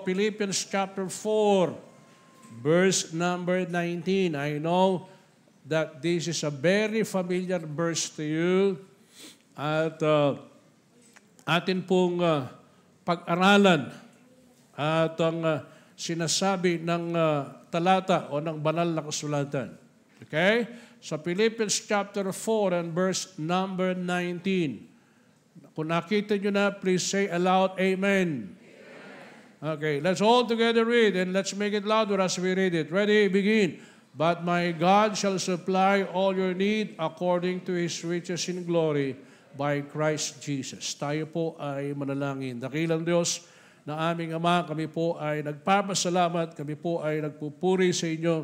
Philippians chapter 4, verse number 19. I know that this is a very familiar verse to you. At atin pong pag-aralan at ang sinasabi ng talata o ng banal na kasulatan. Okay? Sa Philippians chapter 4 and verse number 19. Kung nakita nyo na, please say aloud, Amen. Okay, let's all together read and let's make it louder as we read it. Ready? Begin. But my God shall supply all your need according to His riches in glory by Christ Jesus. Tayo po ay manalangin. Dakilang Diyos na aming Ama, kami po ay nagpapasalamat, kami po ay nagpupuri sa inyo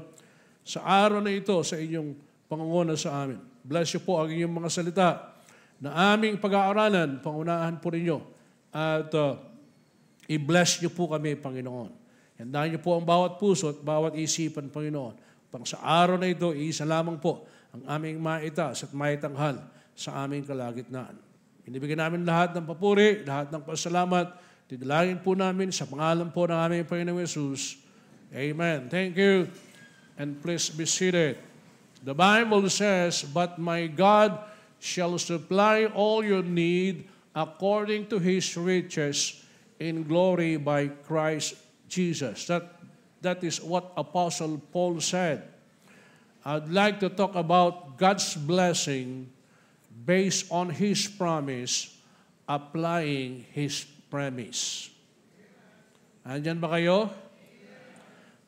sa araw na ito, sa inyong pangunguna sa amin. Bless you po ang inyong mga salita na aming pag-aaralan, pangunahan po ninyo at i-bless niyo po kami, Panginoon. Handahan niyo po ang bawat puso at bawat isipan, Panginoon. Pang sa araw na ito, iisa lamang po ang aming maitas at maitanghal sa aming kalagitnaan. Binibigyan namin lahat ng papuri, lahat ng pasalamat. Didalangin po namin sa pangalan po ng aming Panginoong Yesus. Amen. Thank you. And please be seated. The Bible says, but my God shall supply all your need according to His riches in glory by Christ Jesus. That is what Apostle Paul said. I'd like to talk about God's blessing based on His promise, applying His premise. Andyan ba kayo?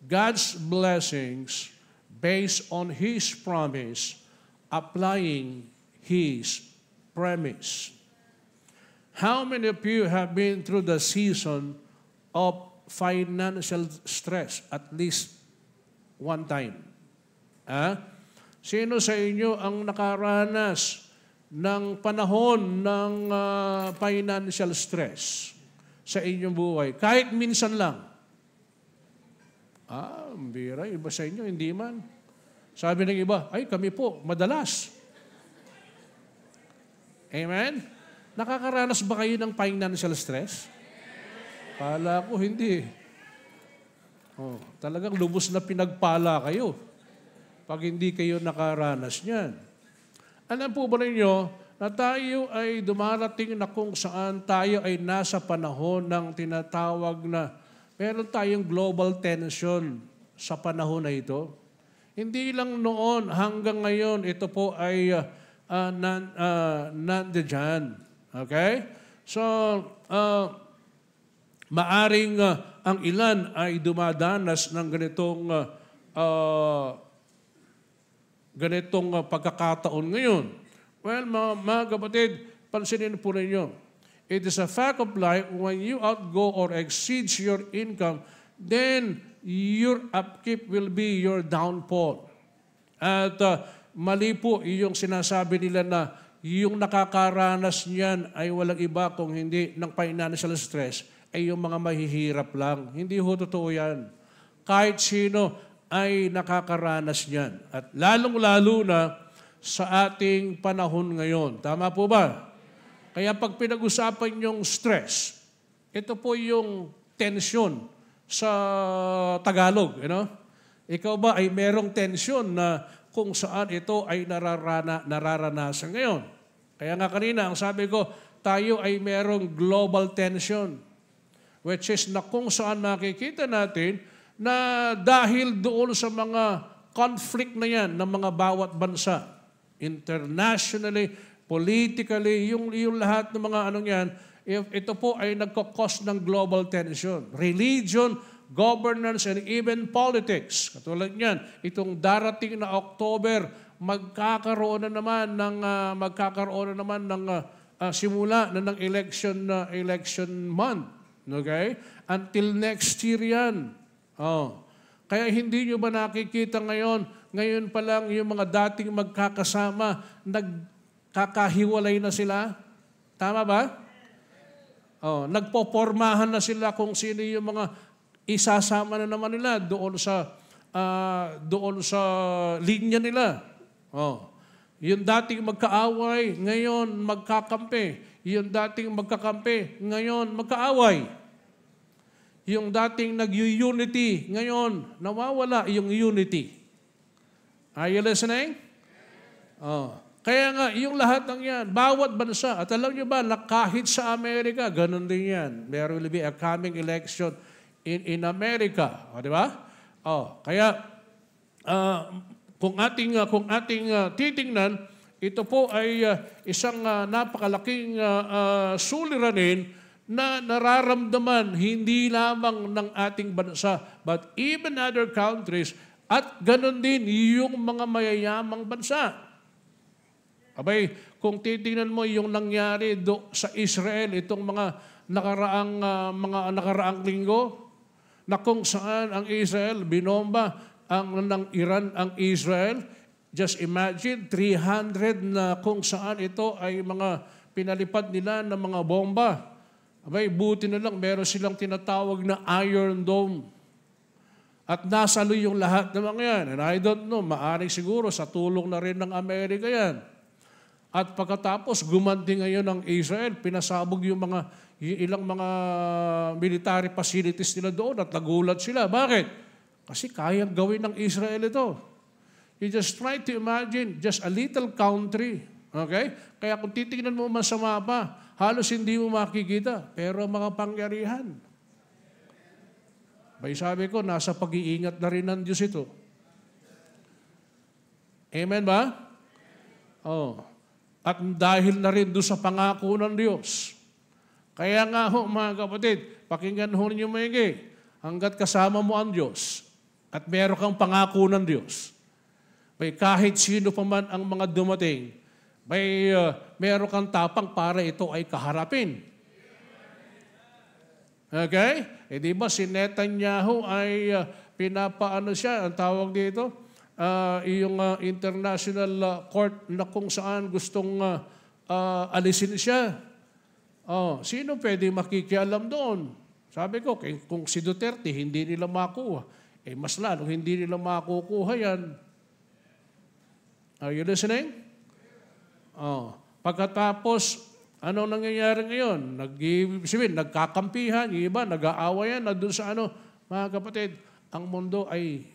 God's blessings based on His promise, applying His premise. How many of you have been through the season of financial stress at least one time? Sino sa inyo ang nakaranas ng panahon ng financial stress sa inyong buhay? Kahit minsan lang. Bira, iba sa inyo, hindi man. Sabi ng iba, ay kami po, madalas. Amen? Nakakaranas ba kayo ng financial stress? Kala ko hindi. Talagang lubos na pinagpala kayo pag hindi kayo nakaranas niyan. Alam po ba ninyo na tayo ay dumarating na kung saan tayo ay nasa panahon ng tinatawag na meron tayong global tension sa panahon na ito. Hindi lang noon hanggang ngayon, ito po ay nandiyan. Okay? So, maaring ang ilan ay dumadanas ng ganitong pagkakataon ngayon. Well, mga kapatid, pansinin po ninyo. It is a fact of life when you outgo or exceeds your income, then your upkeep will be your downfall. At mali po yung sinasabi nila na yung nakakaranas niyan ay walang iba kung hindi ng financial stress ay yung mga mahihirap lang. Hindi ho totoo yan. Kahit sino ay nakakaranas niyan. At lalong-lalo na sa ating panahon ngayon. Tama po ba? Kaya pag pinag-usapan yung stress, ito po yung tension sa Tagalog. You know? Ikaw ba ay merong tension na kung saan ito ay nararanasan ngayon? Kaya nga kanina, ang sabi ko, tayo ay merong global tension, which is na kung saan makikita natin na dahil doon sa mga conflict na yan ng mga bawat bansa, internationally, politically, yung lahat ng mga anong yan, ito po ay nagkakos ng global tension. Religion, governance, and even politics. Katulad niyan, itong darating na October, magkakaroon na naman ng simula na ng election month. Okay? Until next year yan. Kaya hindi nyo ba nakikita ngayon pa lang yung mga dating magkakasama, nagkakahiwalay na sila? Tama ba? Nagpopormahan na sila kung sino yung mga isasama na naman nila doon sa linya nila. Yung dating magkaaway, ngayon magkakampi. Yung dating magkakampi, ngayon magkaaway. Yung dating nag-unity, ngayon, nawawala yung unity. Are you listening? Oh. Kaya nga, yung lahat ng yan, bawat bansa, at alam nyo ba, na kahit sa Amerika, ganun din yan. There will be a coming election in America. O, di ba? Oh, kaya, kung ating titingnan, ito po ay isang napakalaking suliranin na nararamdaman hindi lamang ng ating bansa, but even other countries, at ganun din yung mga mayayamang bansa. Abay, kung titingnan mo yung nangyari sa Israel, itong mga nakaraang linggo, na kung saan ang Israel, binomba ng Iran ang Israel, just imagine, 300 na kung saan ito ay mga pinalipad nila ng mga bomba. Abay, buti na lang, meron silang tinatawag na Iron Dome. At nasalo yung lahat ng mga yan. And I don't know, maaring siguro sa tulong na rin ng Amerika yan. At pagkatapos, gumanti ngayon ng Israel, pinasabog yung ilang mga military facilities nila doon at nagulat sila. Bakit? Kasi kayang gawin ng Israel ito. You just try to imagine, just a little country. Okay? Kaya kung titignan mo man sa mapa, halos hindi mo makikita, pero mga pangyarihan. Bay sabi ko, nasa pag-iingat na rin ng Diyos ito. Amen ba? Oh. At dahil na rin doon sa pangako ng Diyos. Kaya nga ho, mga kapatid, pakinggan ho ninyo maigi, hanggat kasama mo ang Diyos at meron kang pangako ng Diyos, bay kahit sino pa man ang mga dumating, may meron kang tapang para ito ay kaharapin. Okay? Eh di ba si Netanyahu ay pinapaano siya, ang tawag dito, yung international court na kung saan gustong alisin siya. Oh, sino pwede makikialam doon? Sabi ko, kung si Duterte hindi nila makuha, eh mas lalo hindi nila makukuha yan. Are you listening? Oh, pagkatapos, ano nangyayari ngayon? Nagkakampihan, yung iba, nag-aawayan na doon sa mga kapatid, ang mundo ay,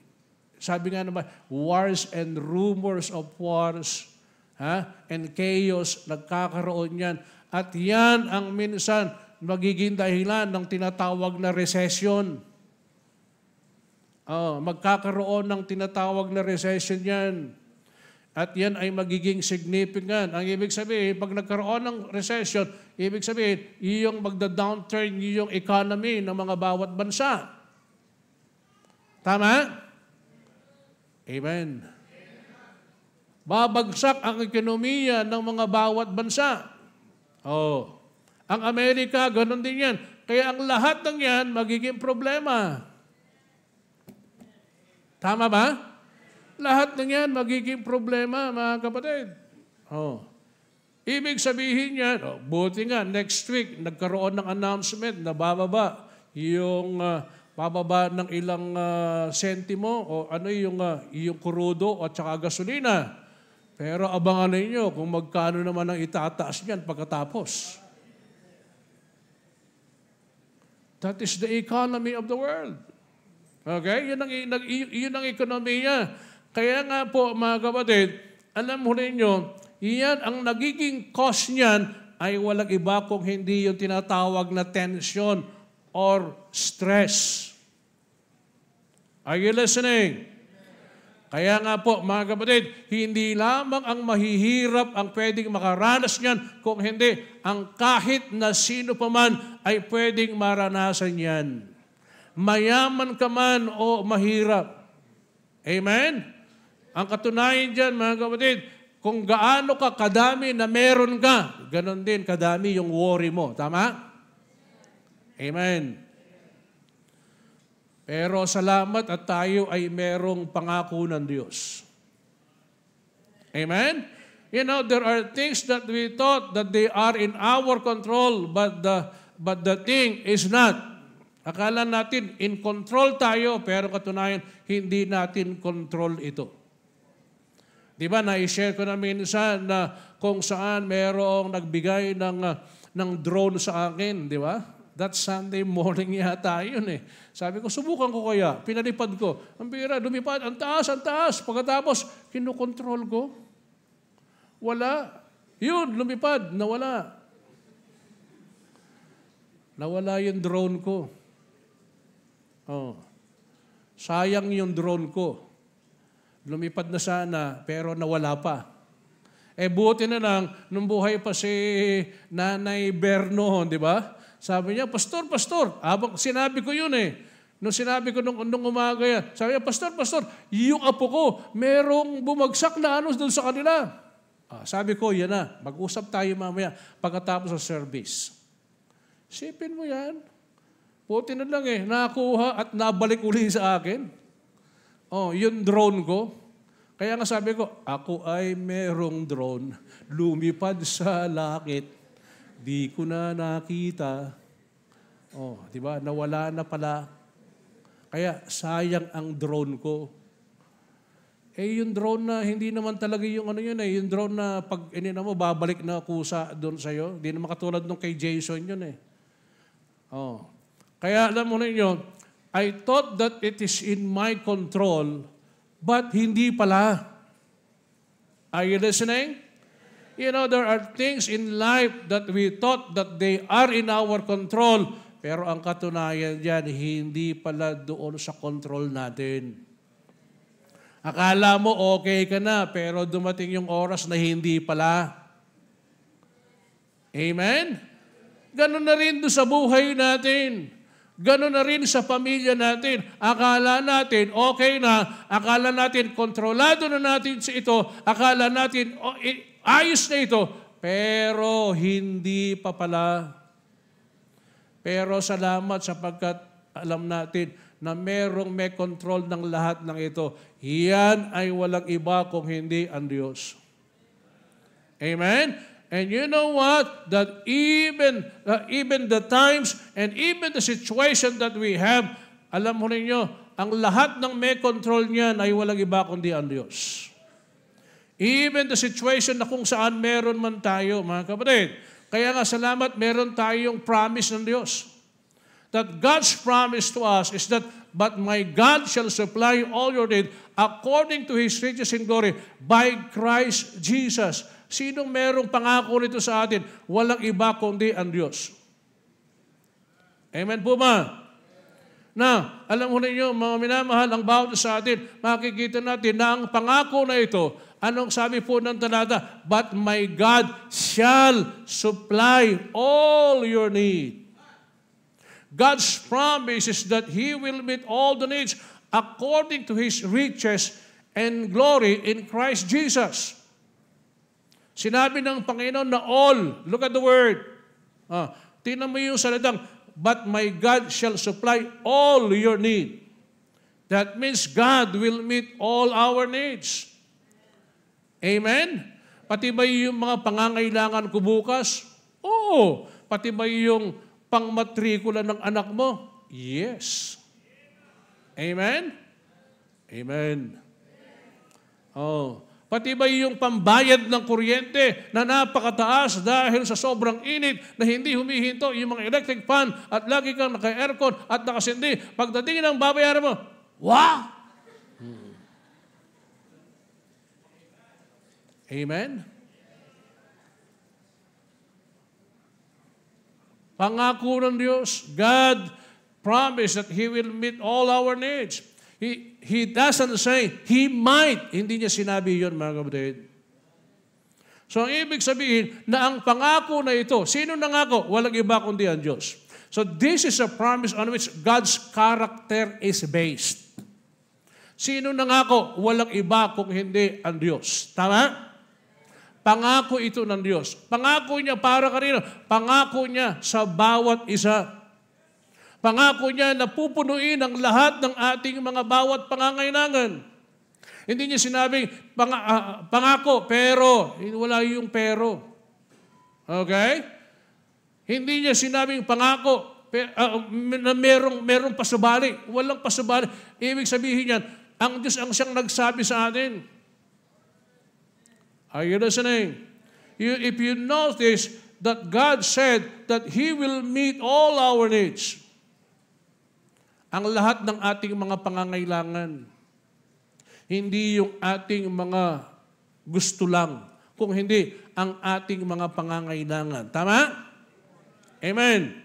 sabi nga naman, wars and rumors of wars, and chaos, nagkakaroon yan. At yan ang minsan magiging dahilan ng tinatawag na recession. Magkakaroon ng tinatawag na recession yan. At yan ay magiging significant. Ang ibig sabihin, pag nagkaroon ng recession, ibig sabihin, yung magda-downturn yung economy ng mga bawat bansa. Tama? Amen. Babagsak ang ekonomiya ng mga bawat bansa. Oh. Ang Amerika, ganun din yan. Kaya ang lahat ng yan, magiging problema. Tama ba? Lahat ng yan magiging problema, mga kapatid. Oh. Ibig sabihin yan, buti nga, next week, nagkaroon ng announcement na bababa yung bababa ng ilang sentimo o yung krudo at saka gasolina. Pero abangan ninyo kung magkano naman ang itataas niyan pagkatapos. That is the economy of the world. Okay? Yun ang ekonomiya. Kaya nga po, mga kapatid, alam mo ninyo, iyan ang nagiging cause niyan ay walang iba kung hindi yung tinatawag na tension or stress. Are you listening? Kaya nga po, mga kapatid, hindi lamang ang mahihirap ang pwedeng makaranas niyan, kung hindi, ang kahit na sino pa man ay pwedeng maranasan yan. Mayaman ka man o mahirap. Amen? Ang katunayan dyan, mga kapatid, kung gaano ka kadami na meron ka, ganon din kadami yung worry mo. Tama? Amen. Pero salamat at tayo ay merong pangako ng Diyos. Amen? You know, there are things that we thought that they are in our control, but the thing is not. Akala natin, in control tayo, pero katunayan, hindi natin control ito. Di ba, na-share ko na minsan na kung saan merong nagbigay ng drone sa akin, di ba? That Sunday morning yata yun eh. Sabi ko, subukan ko kaya. Pinalipad ko. Ang bira, lumipad. Ang taas, ang taas. Pagkatapos, kinukontrol ko. Wala. Yun, lumipad. Nawala. Nawala yung drone ko. Oh. Sayang yung drone ko. Lumipad na sana, pero nawala pa. Buti na lang, nung buhay pa si Nanay Berno, di ba? Sabi niya, Pastor, sinabi ko yun eh. Nung sinabi ko nung umaga yan, sabi niya, Pastor, yung apo ko, merong bumagsak na doon sa kanila. Sabi ko, yan na, mag-usap tayo mamaya pagkatapos sa service. Sipin mo yan. Buti na lang nakuha at nabalik uli sa akin. Yung drone ko. Kaya nga sabi ko, ako ay merong drone, lumipad sa langit, di ko na nakita. Di ba? Nawala na pala. Kaya sayang ang drone ko. Yung drone na hindi naman talaga yung yung drone na pag mo, babalik na kusa doon sa'yo. Hindi naman katulad nung kay Jason yun eh. Kaya alam mo ninyo, I thought that it is in my control, but hindi pala. Are you listening? You know, there are things in life that we thought that they are in our control, pero ang katunayan dyan, hindi pala doon sa control natin. Akala mo okay ka na, pero dumating yung oras na hindi pala. Amen? Ganun na rin doon sa buhay natin. Ganun na rin sa pamilya natin. Akala natin okay na, akala natin kontrolado na natin sa ito, akala natin ayos na ito, pero hindi pa pala. Pero salamat sapagkat alam natin na may control ng lahat ng ito. Yan ay walang iba kung hindi ang Diyos. Amen? And you know what? That even the times and even the situation that we have, alam mo ninyo, ang lahat ng may control niyan ay walang iba kundi ang Diyos. Even the situation na kung saan meron man tayo, mga kapatid. Kaya nga salamat, meron tayong promise ng Diyos. That God's promise to us is that, but my God shall supply all your need according to His riches in glory by Christ Jesus. Sinong merong pangako nito sa atin? Walang iba kundi ang Diyos. Amen po ba? Na, alam mo ninyo, mga minamahal, ang bawat sa atin, makikita natin na ang pangako na ito, anong sabi po ng talata? But my God shall supply all your need. God's promise is that He will meet all the needs according to His riches and glory in Christ Jesus. Sinabi ng Panginoon na all. Look at the word. Tingnan mo yung salitang, but my God shall supply all your need. That means God will meet all our needs. Amen? Pati ba yung mga pangangailangan ko bukas? Oo. Pati ba yung pangmatrikula ng anak mo? Yes. Amen? Amen. Pati ba yung pambayad ng kuryente na napakataas dahil sa sobrang init na hindi humihinto yung mga electric fan at lagi kang naka-aircon at nakasindi. Pagdating ng babayaran mo, wow! Amen? Pangako ng Diyos, God promised that He will meet all our needs. He doesn't say, He might. Hindi niya sinabi yun, mga kapatid. So, ang ibig sabihin na ang pangako na ito, sino nangako? Walang iba kundi ang Diyos. So, this is a promise on which God's character is based. Sino nangako? Walang iba kung hindi ang Diyos. Tama? Pangako ito ng Diyos. Pangako niya para kanino? Pangako niya sa bawat isa. Pangako niya na pupunuin ang lahat ng ating mga bawat pangangailangan. Hindi niya sinabing, pangako, pero. Wala yung pero. Okay? Hindi niya sinabing pangako, na merong pasubali. Walang pasubali. Ibig sabihin niyan, ang Diyos ang siyang nagsabi sa atin. Are you listening? If you notice that God said that He will meet all our needs. Ang lahat ng ating mga pangangailangan. Hindi yung ating mga gusto lang. Kung hindi, ang ating mga pangangailangan. Tama? Amen.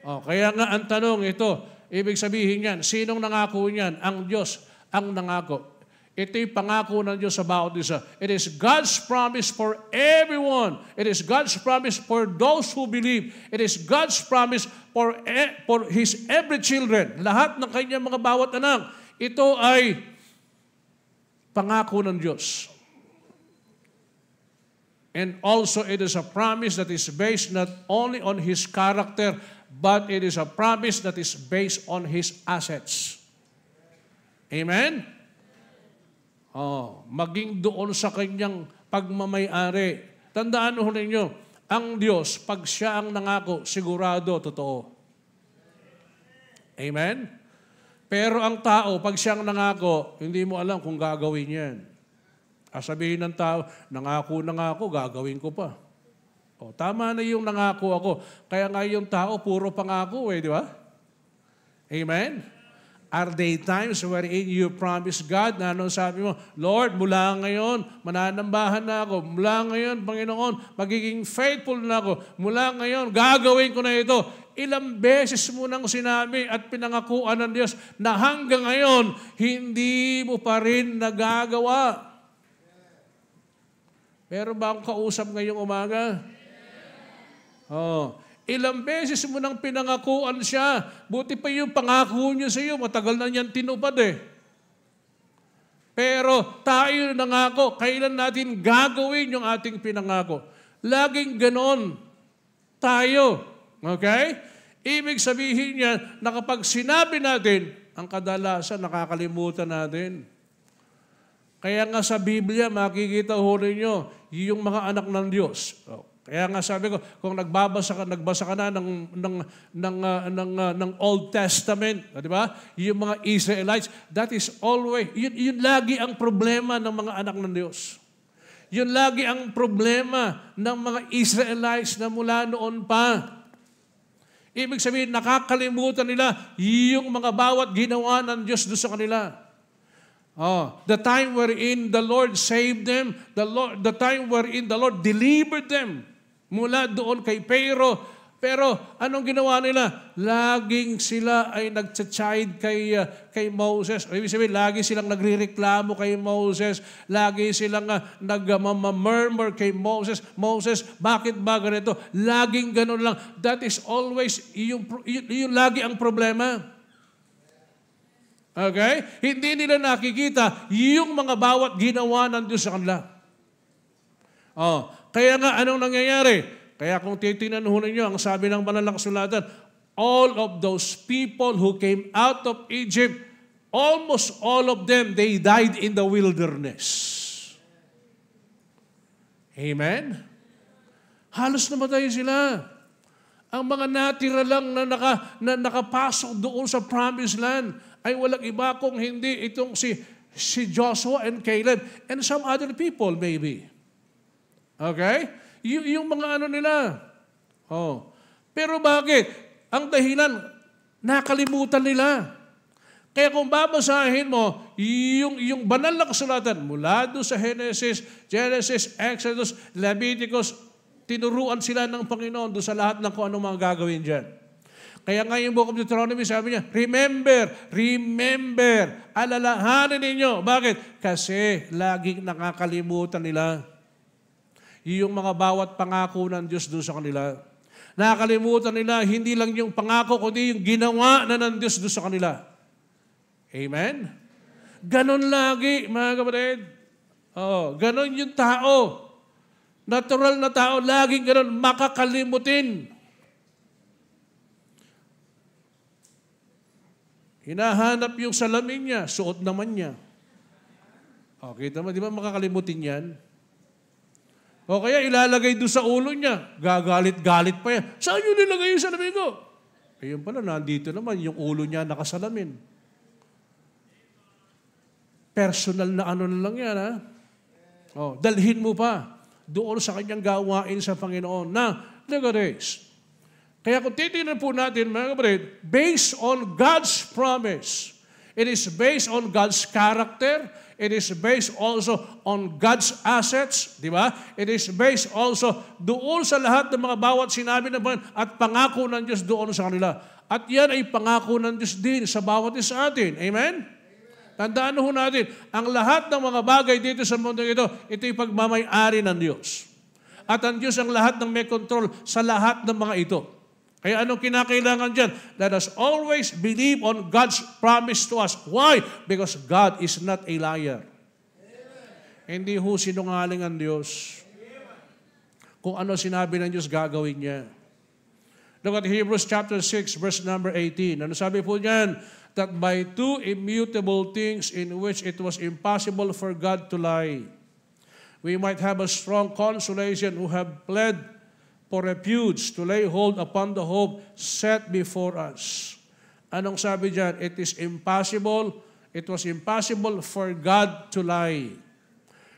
Kaya nga ang tanong ito, ibig sabihin yan, sinong nangako niyan? Ang Diyos ang nangako. Ito yung pangako ng Diyos about this. It is God's promise for everyone. It is God's promise for those who believe. It is God's promise for His every children. Lahat ng kanyang mga bawat anak. Ito ay pangako ng Diyos. And also it is a promise that is based not only on His character, but it is a promise that is based on His assets. Amen? Maging doon sa kanyang pagmamay-ari. Tandaan ho ninyo, ang Diyos, pag siya ang nangako, sigurado, totoo. Amen? Pero ang tao, pag siya ang nangako, hindi mo alam kung gagawin yan. Sabihin ng tao, nangako na nga ako, gagawin ko pa. Tama na yung nangako ako. Kaya nga yung tao, puro pangako di ba? Amen? Are there times wherein you promise God na anong sabi mo, Lord, mula ngayon, mananambahan na ako. Mula ngayon, Panginoon, magiging faithful na ako. Mula ngayon, gagawin ko na ito. Ilang beses mo nang sinabi at pinangakuan ng Diyos na hanggang ngayon, hindi mo pa rin nagagawa. Pero ba akong kausap ngayong umaga? Ilang beses mo nang pinangakuan siya. Buti pa yung pangako niya sa iyo, matagal na niyan tinupad Pero tayo nangako, kailan natin gagawin yung ating pinangako? Laging ganon tayo. Okay? Ibig sabihin niya na kapag sinabi natin, ang kadalasan nakakalimutan natin. Kaya nga sa Biblia, makikita ho ninyo yung mga anak ng Diyos. Kaya nga sabi ko, kung nagbasa ka na ng Old Testament, di ba? Yung mga Israelites, that is always, yun lagi ang problema ng mga anak ng Diyos. Yun lagi ang problema ng mga Israelites na mula noon pa. Ibig sabihin, nakakalimutan nila yung mga bawat ginawa ng Diyos doon sa kanila. The time wherein the Lord saved them, the time wherein the Lord delivered them mula doon kay Pharaoh. Pero anong ginawa nila? Laging sila ay nagtsachide kay Moses. Ibig sabihin, lagi silang nagrereklamo kay Moses. Lagi silang nag-murmur kay Moses. Moses, bakit ba ganito? Laging ganun lang. That is always, yung lagi ang problema. Okay? Hindi nila nakikita yung mga bawat ginawa ng Diyos sa kanila. Kaya nga, anong nangyayari? Kaya kung titingnan ho ninyo, ang sabi ng banal na kasulatan, all of those people who came out of Egypt, almost all of them, they died in the wilderness. Amen? Halos namatay sila. Ang mga natira lang na nakapasok doon sa promised land ay walang iba kung hindi itong si Joshua and Caleb and some other people maybe. Okay? Yung mga ano nila. Pero bakit? Ang dahilan, nakalimutan nila. Kaya kung babasahin mo, yung banal na kasulatan, mula doon sa Genesis, Exodus, Leviticus, tinuruan sila ng Panginoon doon sa lahat ng kung anong mga gagawin dyan. Kaya nga yung Book of Deuteronomy, sabi niya, remember, alalahanin ninyo. Bakit? Kasi laging nakakalimutan nila yung mga bawat pangako ng Diyos doon sa kanila. Nakakalimutan nila, hindi lang yung pangako, kundi yung ginawa na ng Diyos doon sa kanila. Amen? Ganon lagi, mga kapatid. Ganon yung tao. Natural na tao, laging ganon, makakalimutin. Hinahanap yung salamin niya, suot naman niya. Kita mo, di ba makakalimutin yan? O kaya ilalagay doon sa ulo niya, gagalit-galit pa yan. Saan yun nilagay yung salamin ko? Ayun pala, nandito naman, yung ulo niya nakasalamin. Personal na ano na lang yan, dalhin mo pa doon sa kanyang gawain sa Panginoon na Look at this. Kaya kung titignan po natin, mga kapatid, based on God's promise, it is based on God's character, it is based also on God's assets, di ba? It is based also doon sa lahat ng mga bawat sinabi ng Panginoon at pangako ng Diyos doon sa kanila. At yan ay pangako ng Diyos din sa bawat isa atin. Amen? Tandaan ho natin, ang lahat ng mga bagay dito sa mundo ito, ito'y pagmamay-ari ng Diyos. At ang Diyos ang lahat ng may control sa lahat ng mga ito. Kaya anong kinakailangan dyan? Let us always believe on God's promise to us. Why? Because God is not a liar. Hindi ho sinungaling ang Diyos. Kung ano sinabi ng Diyos, gagawin niya. Look at Hebrews chapter 6, verse number 18. Ano sabi po niyan? That by two immutable things in which it was impossible for God to lie, we might have a strong consolation who have pled for refuge to lay hold upon the hope set before us. Anong sabi diyan? It is impossible, it was impossible for God to lie.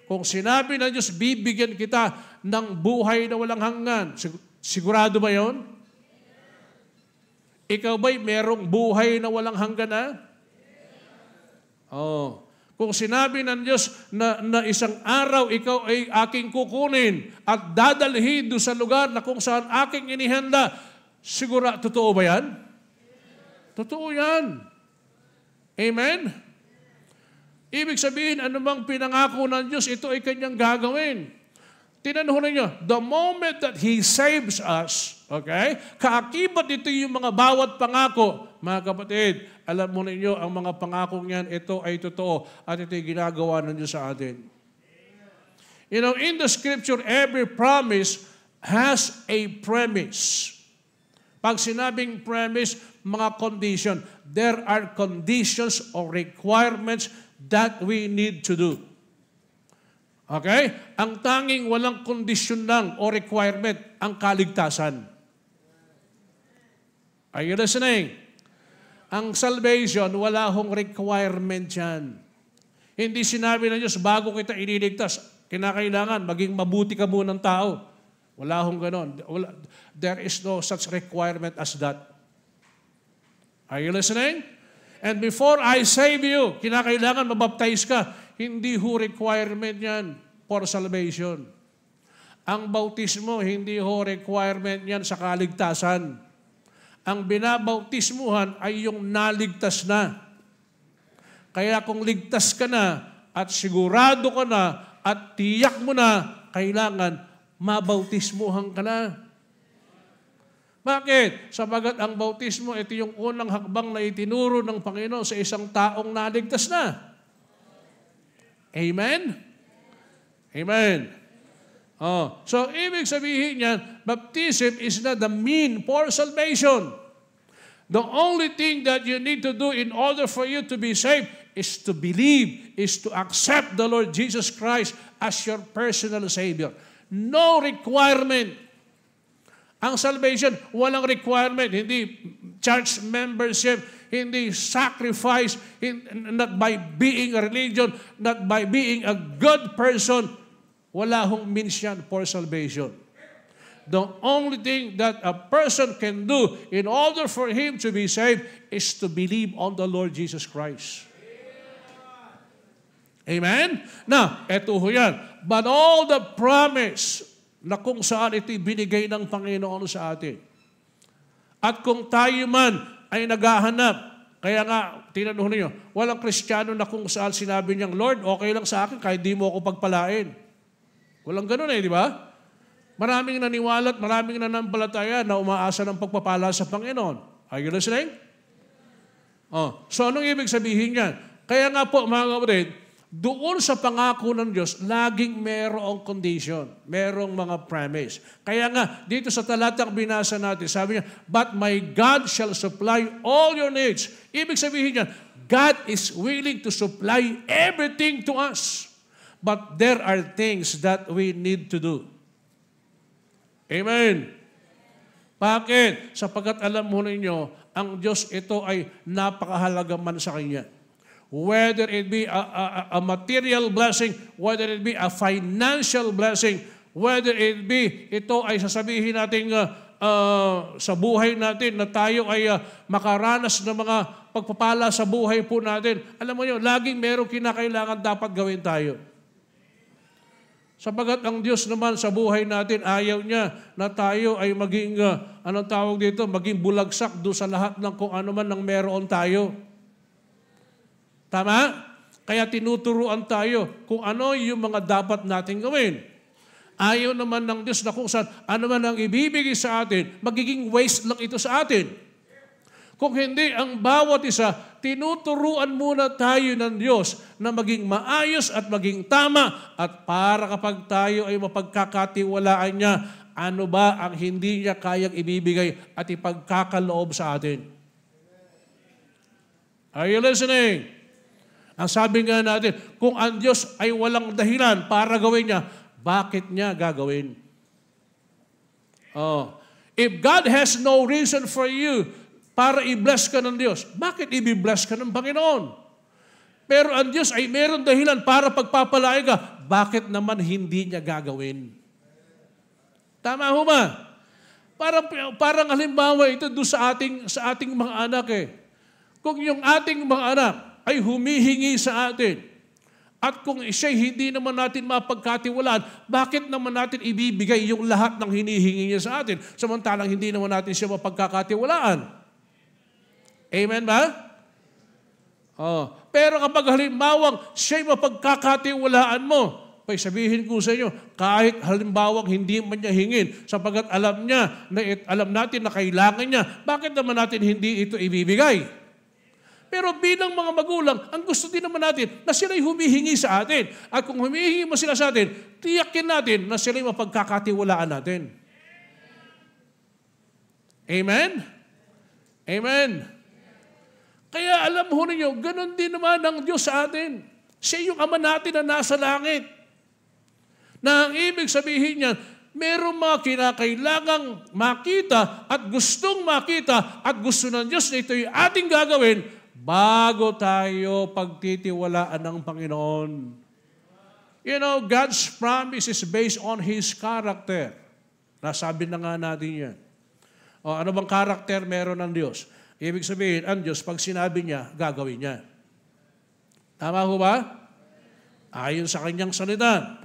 Kung sinabi ng Diyos, bibigyan kita ng buhay na walang hanggan, sigurado ba yon? Ikaw ba'y merong buhay na walang hanggan na? Oh. Kung sinabi ng Diyos na isang araw ikaw ay aking kukunin at dadalhin doon sa lugar na kung saan aking inihanda, totoo ba yan? Totoo yan. Amen? Ibig sabihin, anumang pinangako ng Diyos, ito ay kanyang gagawin. Tinanong ninyo, the moment that He saves us, okay, kaakibat ito yung mga bawat pangako, mga kapatid, alam mo ninyo, ang mga pangakong yan, ito ay totoo at ito ay ginagawa ng Diyos sa atin. You know, in the Scripture, every promise has a premise. Pag sinabing premise, mga condition, there are conditions or requirements that we need to do. Okay? Ang tanging walang kondisyon lang o requirement, ang kaligtasan. Are you listening? Ang salvation, wala hong requirement yan. Hindi sinabi ng Diyos, bago kita iniligtas, kinakailangan maging mabuti ka munang tao. Wala hong ganon. There is no such requirement as that. Are you listening? And before I save you, kinakailangan mabaptize ka. Hindi ho requirement yan for salvation. Ang bautismo, hindi ho requirement yan sa kaligtasan. Ang binabautismuhan ay yung naligtas na. Kaya kung ligtas ka na at sigurado ka na at tiyak mo na, kailangan mabautismuhan ka na. Bakit? Sapagat ang bautismo, ito yung unang hakbang na itinuro ng Panginoon sa isang taong naligtas na. Amen? Amen. Oh, so, ibig sabihin niyan, baptism is not the mean for salvation. The only thing that you need to do in order for you to be saved is to believe, is to accept the Lord Jesus Christ as your personal Savior. No requirement. Ang salvation, walang requirement. Hindi church membership, hindi sacrifice, not by being a religion, not by being a good person. Wala hong means yan for salvation. The only thing that a person can do in order for him to be saved is to believe on the Lord Jesus Christ. Amen? Now, eto ho yan. But all the promise na kung saan ito'y binigay ng Panginoon sa atin. At kung tayo man ay naghahanap, kaya nga, tinanong ninyo, walang Kristiyano na kung saan sinabi niyang, Lord, okay lang sa akin kahit di mo ako pagpalain. Walang ganun di ba? Maraming naniwala at maraming nanampalataya na umaasa ng pagpapala sa Panginoon. Are you listening? Oh, so anong ibig sabihin yan? Kaya nga po, mga kapatid, doon sa pangako ng Diyos, laging merong condition, merong mga promise. Kaya nga, dito sa talatang binasa natin, sabi niya, but my God shall supply all your needs. Ibig sabihin niya, God is willing to supply everything to us. But there are things that we need to do. Amen. Bakit? Sapagat alam mo ninyo, ang Diyos ito ay napakahalaga man sa Kanya. Whether it be a material blessing, whether it be a financial blessing, Whether it be, ito ay sasabihin natin sa buhay natin na tayo ay makaranas ng mga pagpapala sa buhay po natin. Alam mo yun, laging merong kinakailangan dapat gawin tayo. Sapagat ang Diyos naman sa buhay natin, ayaw niya na tayo ay maging, anong tawag dito, maging bulagsak doon sa lahat ng kung ano man ang meron tayo. Tama? Kaya tinuturuan tayo kung ano yung mga dapat natin gawin. Ayaw naman ng Diyos na kung saan ano man ang ibibigay sa atin, magiging waste lang ito sa atin. Kung hindi, ang bawat isa, tinuturuan muna tayo ng Diyos na maging maayos at maging tama at para kapag tayo ay mapagkakatiwalaan niya, ano ba ang hindi niya kayang ibibigay at ipagkakaloob sa atin. Are you listening? Ang sabi nga natin, kung ang Diyos ay walang dahilan para gawin niya, bakit niya gagawin? If God has no reason for you para i-bless ka ng Diyos, bakit i-bless ka ng Panginoon? Pero ang Diyos ay meron dahilan para pagpapalaya ka, bakit naman hindi niya gagawin? Tama ho ba? Parang halimbawa ito doon sa ating mga anak eh. Kung yung ating mga anak ay humihingi sa atin, at kung siya'y hindi naman natin mapagkatiwalaan, bakit naman natin ibibigay yung lahat ng hinihingi niya sa atin, samantalang hindi naman natin siya mapagkakatiwalaan? Amen ba? Pero kapag halimbawang siya'y mapagkakatiwalaan mo, pa'y sabihin ko sa inyo, kahit halimbawang hindi man niya hingin, sapagat alam natin na kailangan niya, bakit naman natin hindi ito ibibigay? Pero bilang mga magulang, ang gusto din naman natin na sila'y humihingi sa atin. At kung humihingi mo sila sa atin, tiyakin natin na sila'y mapagkakatiwalaan natin. Amen? Amen. Kaya alam ho ninyo, ganun din naman ang Diyos sa atin. Siya yung Ama natin na nasa langit. Na ang ibig sabihin niya, merong mga kinakailangang makita at gustong makita at gusto ng Diyos na ito'y ating gagawin bago tayo pagtitiwalaan ng Panginoon. You know, God's promise is based on His character. Nasabi na nga natin yan. Ano bang karakter meron ng Diyos? Ibig sabihin, ang Diyos, pag sinabi niya, gagawin niya. Tama ho ba? Ayon sa kanyang salita.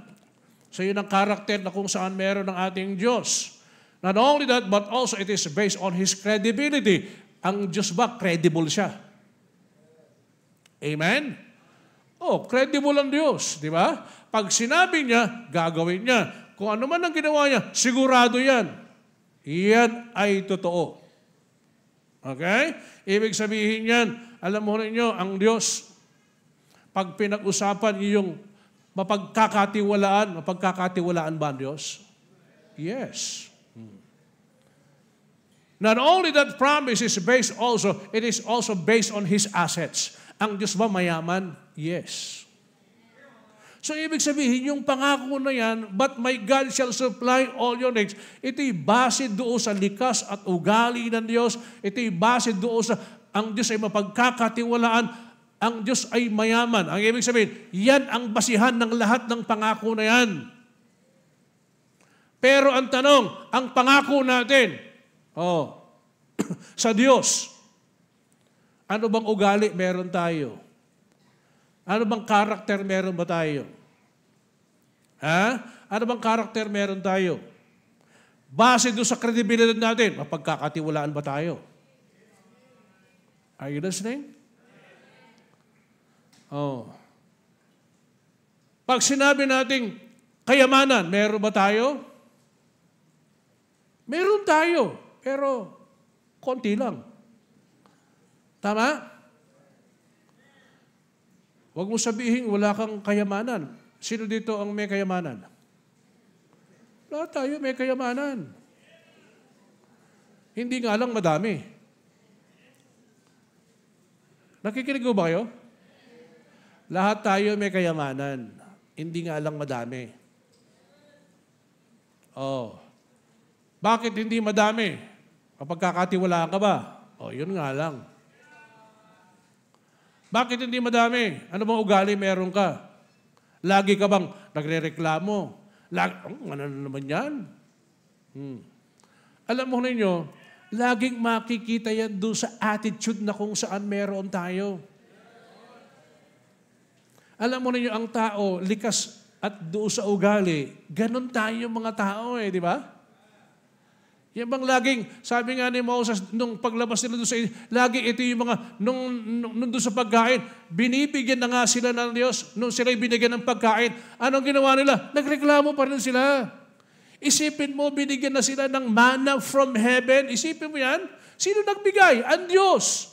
So yun ang karakter na kung saan meron ng ating Diyos. Not only that, but also it is based on His credibility. Ang Diyos ba, credible siya? Amen? Credible ang Diyos, di ba? Pag sinabi niya, gagawin niya. Kung ano man ang ginawa niya, sigurado yan. Yan ay totoo. Okay? Ibig sabihin yan, alam mo ninyo, ang Diyos, pag pinag-usapan yung mapagkakatiwalaan ba ang Diyos? Yes. Not only that promise is based also, it is also based on His assets. Ang Diyos ba mayaman? Yes. So, ibig sabihin, yung pangako na yan, but my God shall supply all your needs, ito'y base doon sa likas at ugali ng Diyos. Ito'y base doon sa, ang Diyos ay mapagkakatiwalaan, ang Diyos ay mayaman. Ang ibig sabihin, yan ang basihan ng lahat ng pangako na yan. Pero ang tanong, ang pangako natin, sa Diyos, ano bang ugali meron tayo? Ano bang karakter meron ba tayo? Ano bang karakter meron tayo? Base doon sa kredibilidad natin, mapagkakatiwalaan ba tayo? Are you listening? Pag sinabi nating kayamanan, meron ba tayo? Meron tayo, pero konti lang. Tama? Huwag mo sabihin, wala kang kayamanan. Sino dito ang may kayamanan? Lahat tayo may kayamanan. Hindi nga lang madami. Nakikinig mo ba kayo? Lahat tayo may kayamanan. Hindi nga lang madami. Bakit hindi madami? Kapagkakatiwalaan ka ba? Yun nga lang. Bakit hindi madami? Ano bang ugali meron ka? Lagi ka bang nagrereklamo? Ano na naman yan? Alam mo ninyo, laging makikita yan doon sa attitude na kung saan meron tayo. Alam mo ninyo, ang tao, likas at doon sa ugali, ganun tayo mga tao di ba? Yan bang laging, sabi nga ni Moses, nung paglabas nila doon sa, lagi ito yung mga, nung doon sa pagkain, binibigyan na nga sila ng Diyos, nung sila'y binigyan ng pagkain, anong ginawa nila? Nagreklamo pa rin sila. Isipin mo, binigyan na sila ng manna from heaven. Isipin mo yan? Sino nagbigay? Ang Diyos.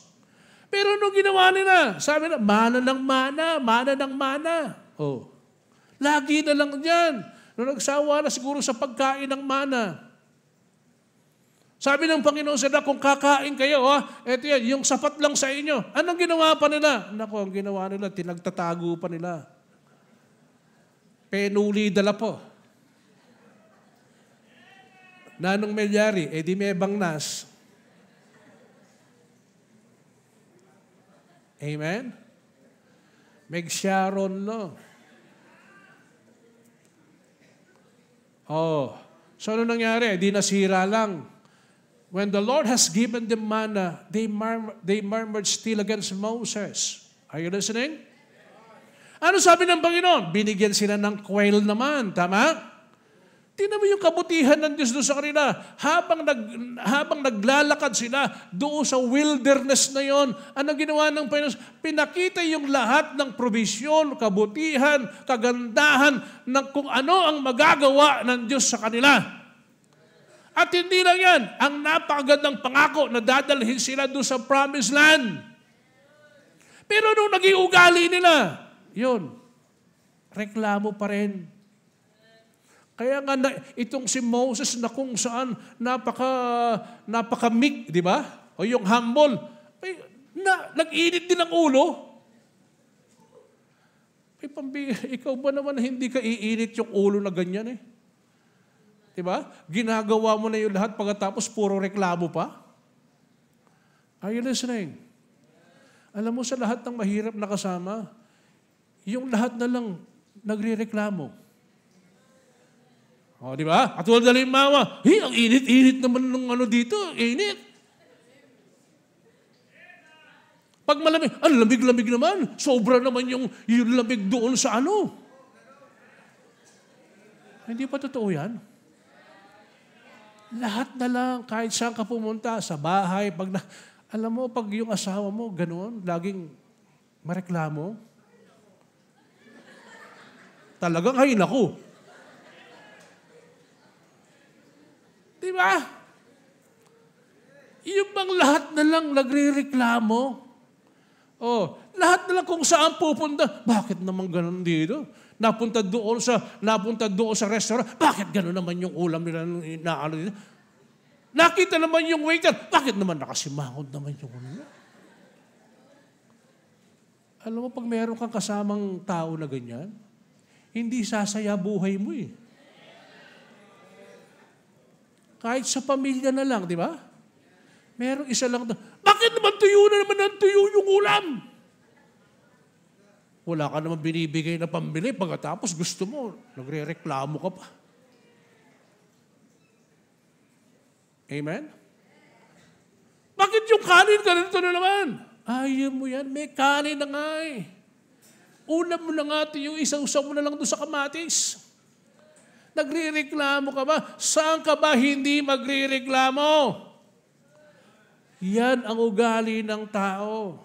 Pero nung ginawa nila, sabi na, mana ng mana, mana ng mana. Lagi na lang yan. Nung nagsawa na siguro sa pagkain ng mana, sabi ng Panginoon sila, kung kakain kayo, eto yan, yung sapat lang sa inyo. Anong ginawa pa nila? Naku, ang ginawa nila, tinagtatago pa nila. Penuli dala po. Nanong Melyari, di may bangnas. Amen? Meg Sharon lo. So ano nangyari? Di nasira lang. When the Lord has given them manna, they murmured still against Moses. Are you listening? Ano sabi ng Panginoon? Binigyan sila ng quail naman. Tama? Tingnan mo yung kabutihan ng Diyos doon sa kanila. Habang naglalakad sila doon sa wilderness na yon, ano ginawa ng Panginoon? Pinakita yung lahat ng provisyon, kabutihan, kagandahan ng kung ano ang magagawa ng Diyos sa kanila. At hindi lang yan, ang napakagandang pangako na dadalhin sila doon sa promised land. Pero nung naging ugali nila, yun, reklamo pa rin. Kaya nga itong si Moses na kung saan napaka-meek, di ba? O yung humble, nag-init din ang ulo. Ikaw ba naman hindi ka iinit yung ulo na ganyan Diba? Ginagawa mo na yung lahat pagkatapos puro reklamo pa? Are you listening? Alam mo sa lahat ng mahirap na kasama, yung lahat na lang nagre-reklamo. Di ba? At tulad na limawa, ang init-init naman ng dito, init. Pag malamig, ang lamig-lamig naman, sobra naman yung lamig doon sa Hindi pa totoo yan. Lahat na lang, kahit saan ka pumunta, sa bahay, alam mo, pag yung asawa mo, gano'n, laging mareklamo. Talagang, ay, naku. Di ba? Yung bang lahat na lang nagre-reklamo? Lahat na lang kung saan pupunta, bakit naman gano'n dito? Napunta doon sa restaurant, bakit gano'n naman yung ulam nila dito? Nakita naman yung waiter, bakit naman nakasimangot naman yung ulam? Alam mo, pag meron kang kasamang tao na ganyan, hindi sasaya buhay mo Kahit sa pamilya na lang, di ba? Merong isa lang, bakit naman tuyo na naman ang tuyo yung ulam? Wala ka naman binibigay na pambili, pagkatapos gusto mo, nagre-reklamo ka pa. Amen? Bakit yung kanin ganito na naman? Ayaw mo yan, may kanin na nga Ulam mo na nga yung isa-usaw mo na lang doon sa kamatis. Nagre-reklamo ka ba? Saan ka ba hindi magre-reklamo? Yan ang ugali ng tao.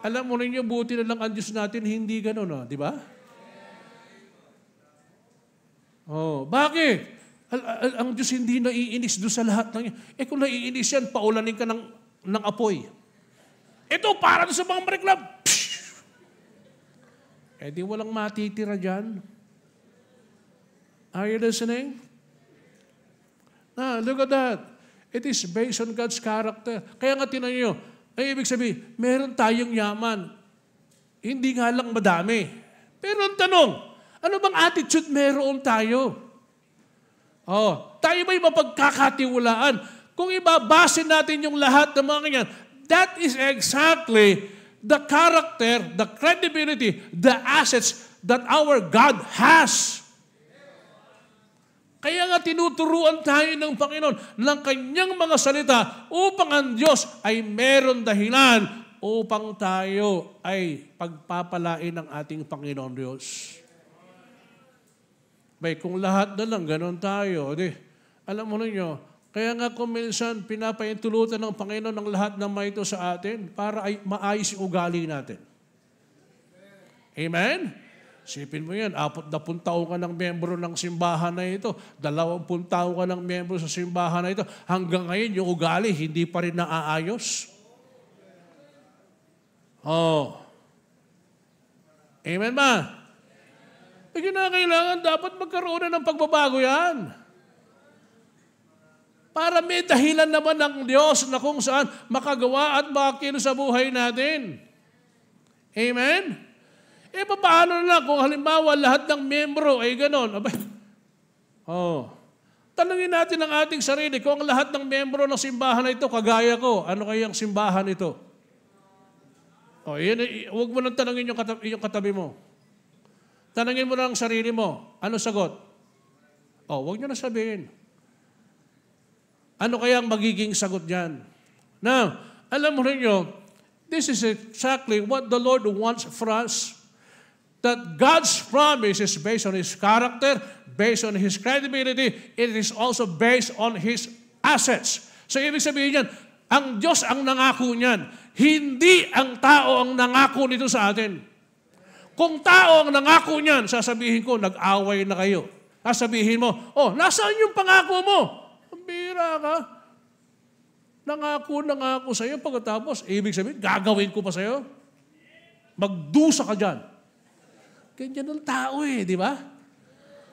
Alam mo ninyo, buti na lang ang Diyos natin, hindi gano'n, di ba? Bakit? Ang Diyos hindi naiinis doon sa lahat ng yan. Kung naiinis yan, paulanin ka ng apoy. Ito, para sa mga mareklam. Di walang matitira dyan. Are you listening? Look at that. It is based on God's character. Kaya nga tinan nyo, ibig sabihin, meron tayong yaman. Hindi nga lang madami. Pero ang tanong, ano bang attitude meron tayo? Tayo ba'y mapagkakatiwalaan? Kung ibabase natin yung lahat ng mga ganyan, that is exactly the character, the credibility, the assets that our God has. Kaya nga tinuturuan tayo ng Panginoon ng kanyang mga salita upang ang Diyos ay meron dahilan upang tayo ay pagpapalain ng ating Panginoon Diyos. Bay, kung lahat na lang ganon tayo, alam mo ninyo, kaya nga kung minsan pinapaintulutan ng Panginoon ng lahat ng mga ito sa atin para ay maayos yung ugali natin. Amen? Sipin mo yan, 40 taon ka ng miyembro ng simbahan na ito, 20 taon ka ng miyembro sa simbahan na ito, hanggang ngayon yung ugali hindi pa rin naaayos. Oh. Amen ba? E kinakailangan dapat magkaroon na ng pagbabago yan. Para may dahilan naman ng Diyos na kung saan makagawa at makakilos sa buhay natin. Amen? Eh, paano na kung halimbawa lahat ng miyembro ay gano'n? Tanungin natin ang ating sarili, kung ang lahat ng miyembro ng simbahan na ito, kagaya ko, ano kayang simbahan ito? Huwag mo nang tanungin yung katabi mo. Tanungin mo lang ang sarili mo, ano sagot? Huwag nyo na sabihin. Ano kayang magiging sagot dyan? Now, alam mo rin nyo, this is exactly what the Lord wants for us. That God's promise is based on His character, based on His credibility, it is also based on His assets. So, ibig sabihin yan, ang Diyos ang nangako niyan. Hindi ang tao ang nangako nito sa atin. Kung tao ang nangako niyan, sasabihin ko, nag-away na kayo. Sasabihin mo, nasaan yung pangako mo? Ang bira ka. Nangako sa'yo, pagkatapos, ibig sabihin, gagawin ko pa sa'yo. Magdusa ka dyan. Ganyan ang tao di ba?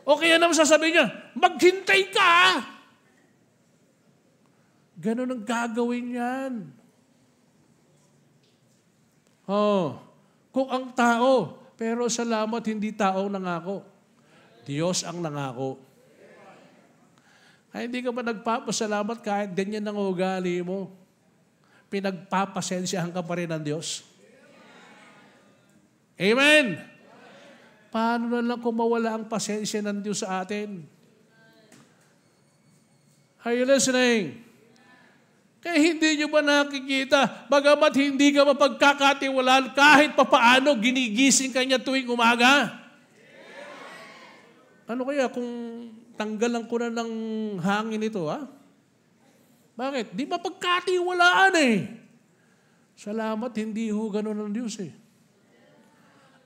O kaya naman sasabihin niya, maghintay ka! Ganon ang gagawin yan. Kung ang tao, pero salamat, hindi tao ang nangako. Diyos ang nangako. Ay, hindi ka ba nagpapasalamat kahit ganyan ang ugali mo? Pinagpapasensyahan ka pa rin ng Diyos. Amen! Paano na lang kung mawala ang pasensya ng Diyos sa atin? Are you listening? Kaya hindi nyo ba nakikita, bagamat hindi ka mapagkakatiwalaan, kahit papaano ginigising ka niya tuwing umaga? Ano kaya kung tanggalan ko na ng hangin ito, Bakit? Di mapagkatiwalaan Salamat, hindi ho ganun ang Diyos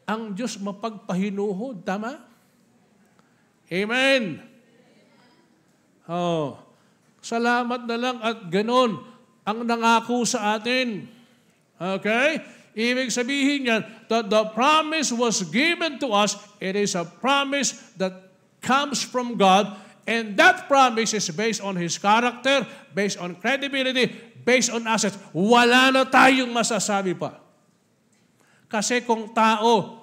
Ang Diyos mapagpahinuhod, tama? Amen. Salamat na lang at ganon ang nangako sa atin. Okay? Ibig sabihin yan, that the promise was given to us, it is a promise that comes from God, and that promise is based on His character, based on credibility, based on assets. Wala na tayong masasabi pa. Kasi kung tao,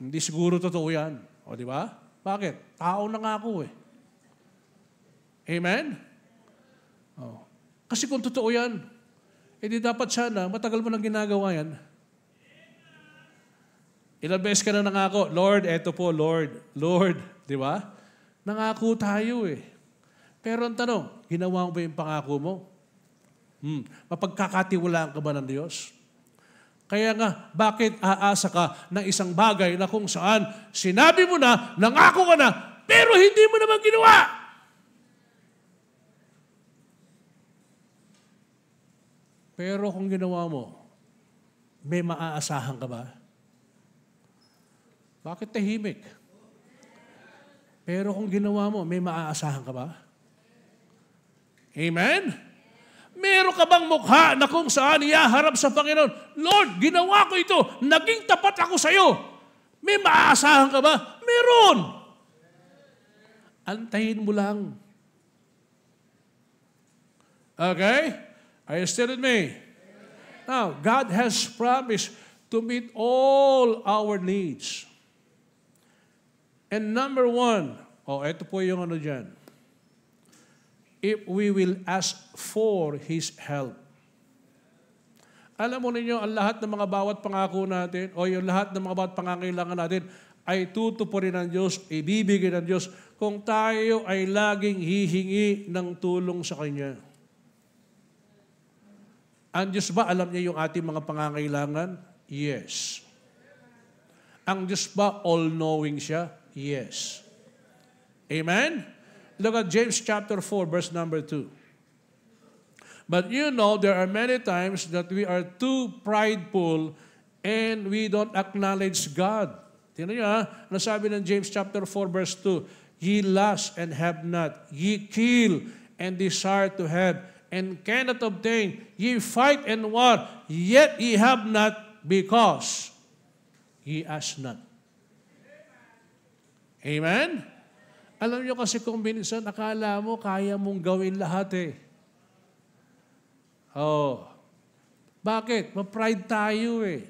hindi siguro totoo yan. Di ba? Bakit? Tao na nga ako Amen? Kasi kung totoo yan, di dapat sana, matagal mo nang ginagawa yan. Ilang beses ka na nangako, Lord, eto po, Lord. Lord, di ba? Nangako tayo Pero ang tanong, ginawa mo ba yung pangako mo? Mapagkakatiwalaan ka ba ng Diyos? Kaya nga, bakit aasa ka ng isang bagay na kung saan sinabi mo na, nangako ka na, pero hindi mo naman ginawa? Pero kung ginawa mo, may maaasahan ka ba? Bakit tahimik? Pero kung ginawa mo, may maaasahan ka ba? Amen? Meron ka bang mukha na kung saan iyaharap sa Panginoon, Lord, ginawa ko ito, naging tapat ako sa iyo. May maaasahan ka ba? Meron. Antayin mo lang. Okay? Are you still with me? Now, God has promised to meet all our needs. And number one, ito po yung dyan. If we will ask for His help. Alam mo ninyo, ang lahat ng mga bawat pangako natin, o yung lahat ng mga bawat pangangailangan natin, ay tutuparin ng Diyos, ibibigay ng Diyos kung tayo ay laging hihingi ng tulong sa Kanya. Ang Diyos ba, alam niya yung ating mga pangangailangan? Yes. Ang Diyos ba, all-knowing siya? Yes. Amen? Look at James chapter 4, verse number 2. But you know, there are many times that we are too prideful and we don't acknowledge God. Tingnan niyo ano sabi ng James chapter 4, verse 2? Ye lust and have not. Ye kill and desire to have and cannot obtain. Ye fight and war, yet ye have not because ye ask not. Amen? Alam niyo kasi kung minsan akala mo kaya mong gawin lahat eh. Oh. Bakit? Ma-pride tayo eh.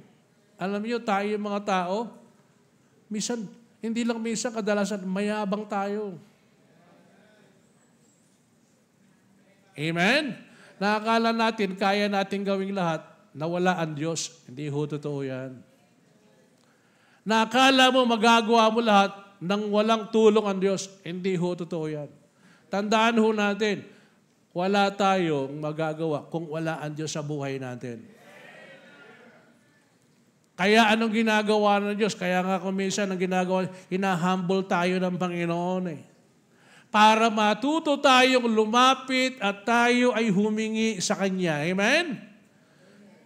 Alam niyo tayo mga tao, minsan, hindi lang minsan, kadalasan mayabang tayo. Amen? Nakakala natin, kaya natin gawing lahat, na wala ang Diyos. Hindi ho totoo yan. Nakakala mo magagawa mo lahat nang walang tulong ang Diyos. Hindi ho totoo yan. Tandaan ho natin, wala tayong magagawa kung wala ang Diyos sa buhay natin. Kaya anong ginagawa ng Diyos? Kaya nga kung minsan ang ginagawa, hinahumble tayo ng Panginoon eh. Para matuto tayong lumapit at tayo ay humingi sa Kanya. Amen?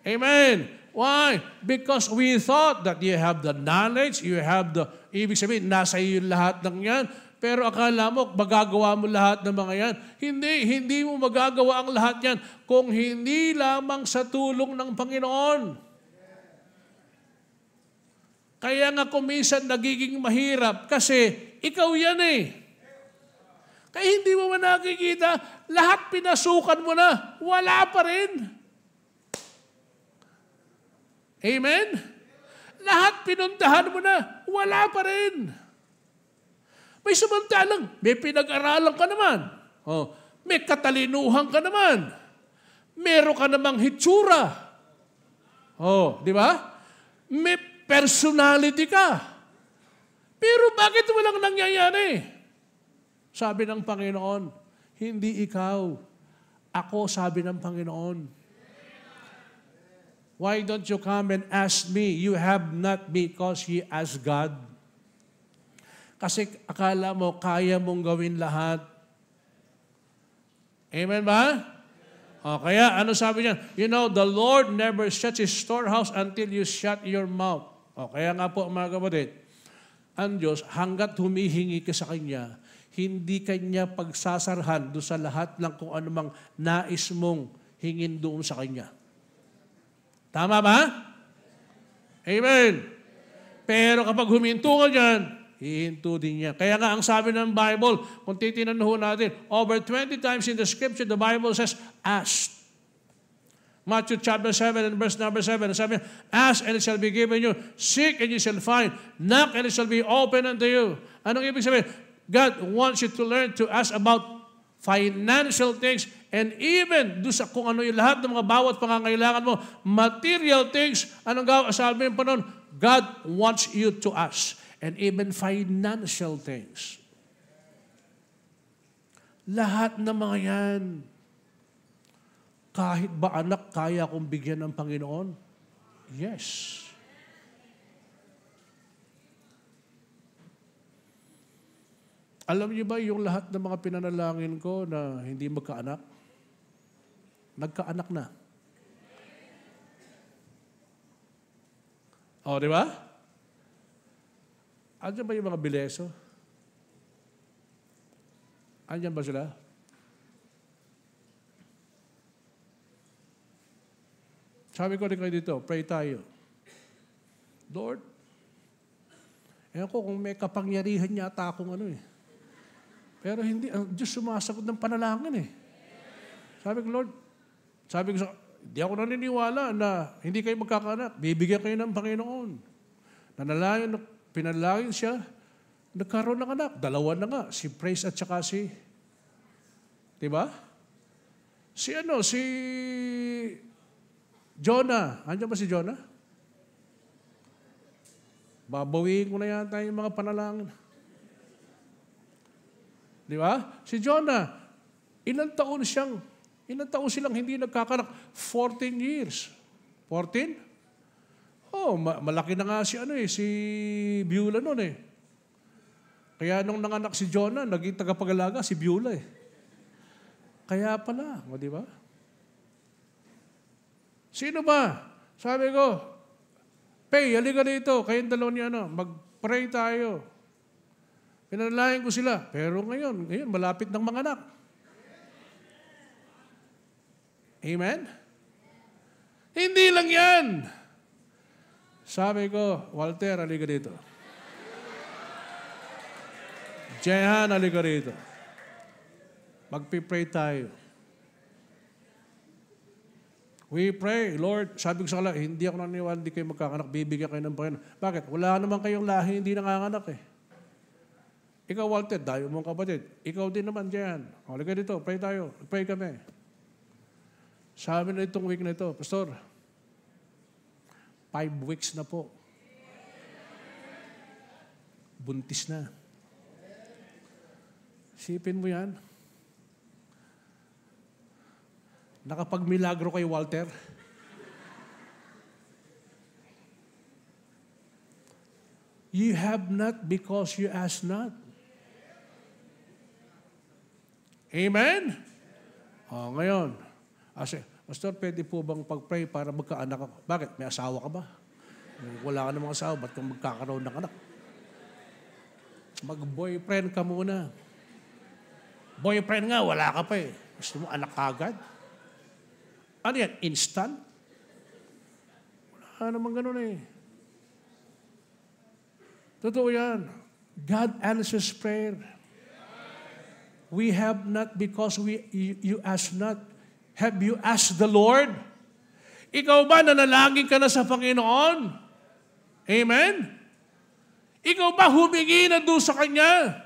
Amen. Why? Because we thought that you have the knowledge, you have the, ibig sabihin, nasa iyo lahat ng yan. Pero akala mo, magagawa mo lahat ng mga yan. Hindi mo magagawa ang lahat yan kung hindi lamang sa tulong ng Panginoon. Kaya nga kung minsan nagiging mahirap kasi ikaw yan eh. Kaya hindi mo man nakikita, lahat pinasukan mo na, wala pa rin. Amen? Lahat pinuntahan mo na, wala pa rin. May samantalang, may pinag-aralan ka naman. Oh, may katalinuhan ka naman. Meron ka namang hitsura. Oh, di ba? May personality ka. Pero bakit walang nangyayari? Sabi ng Panginoon, hindi ikaw. Ako, sabi ng Panginoon. Why don't you come and ask me? You have not because ye ask God. Kasi akala mo, kaya mong gawin lahat. Amen ba? O, kaya, ano sabi niya? You know, the Lord never shuts His storehouse until you shut your mouth. O, kaya nga po, mga kapatid, ang Diyos, hanggat humihingi ka sa Kanya, hindi Kanya pagsasarhan doon sa lahat ng kung anumang nais mong hingin doon sa Kanya. Tama ba? Amen. Pero kapag huminto ka dyan, hihinto din niya. Kaya nga ang sabi ng Bible, kung titinan ho natin, over 20 times in the Scripture, the Bible says, ask. Matthew chapter 7 and verse number 7, sabi niya, ask and it shall be given you. Seek and you shall find. Knock and it shall be open unto you. Anong ibig sabihin? God wants you to learn to ask about financial things and even do sa kung ano yung lahat ng mga bawat pangangailangan mo, material things, anong sabi mo pa noon? God wants you to ask. And even financial things. Lahat ng mga yan, kahit ba anak, kaya kong bigyan ng Panginoon? Yes. Alam niyo ba yung lahat ng mga pinanalangin ko na hindi magkaanak? Nagkaanak na. O, di ba? Andiyan ba yung mga bileso? Andiyan ba sila? Sabi ko rin kayo dito, pray tayo. Lord, ewan ko kung may kapangyarihan yata akong ano eh. Pero hindi, ang Diyos sumasagot ng panalangin eh. Sabi ko, Lord, hindi ako naniniwala na hindi kayo magkakaanak. Bibigyan kayo ng Panginoon. Nanalangin, pinalangin siya, nagkaroon ng anak. Dalawa na nga, si Praise at saka si, diba? Si Jonah. Andiyan ba si Jonah? Babawiin ko na yata yung mga panalangin. Di ba? Si Jonah, ilang taon silang hindi nagkakanak? 14 years. 14? Oh, malaki na nga si Beulah noon eh. Kaya nung nanganak si Jonah, naging tagapag-alaga si Beulah eh. Kaya pala, di ba? Sino ba? Sabi ko, Pay, halika dito. Kayong dalawa niya, mag-pray tayo. Pinanalangin ko sila. Pero ngayon, malapit ng mga anak. Amen? Hindi lang yan. Sabi ko, Walter, halika dito. Jehan, halika dito. Magpipray tayo. We pray, Lord, sabi ko sa kanila, hindi ako naniniwala, hindi kayo magkakanak, bibigyan kayo ng Panginoon. Bakit? Wala naman kayong lahi, hindi nanganganak eh. Ikaw, Walter, dayo mong kapatid. Ikaw din naman dyan. Halika dito, pray tayo. Pray kami. Sabi na itong week na ito, Pastor, 5 weeks na po. Buntis na. Sipin mo yan. Nakapag-milagro kay Walter. You have not because you ask not. Amen? Ngayon, Pastor, pwede po bang pag-pray para magkaanak ako? Bakit? May asawa ka ba? Wala ka namang asawa, ba't kang magkakaroon ng anak? Mag-boyfriend ka muna. Boyfriend nga, wala ka pa eh. Gusto mo anak agad? Ano yan? Instant? Wala naman ganun eh. Totoo yan. God answers prayer. We have not because you ask not. Have you asked the Lord? Ikaw ba nanalangin ka na sa Panginoon? Amen? Ikaw ba humingi na doon sa Kanya?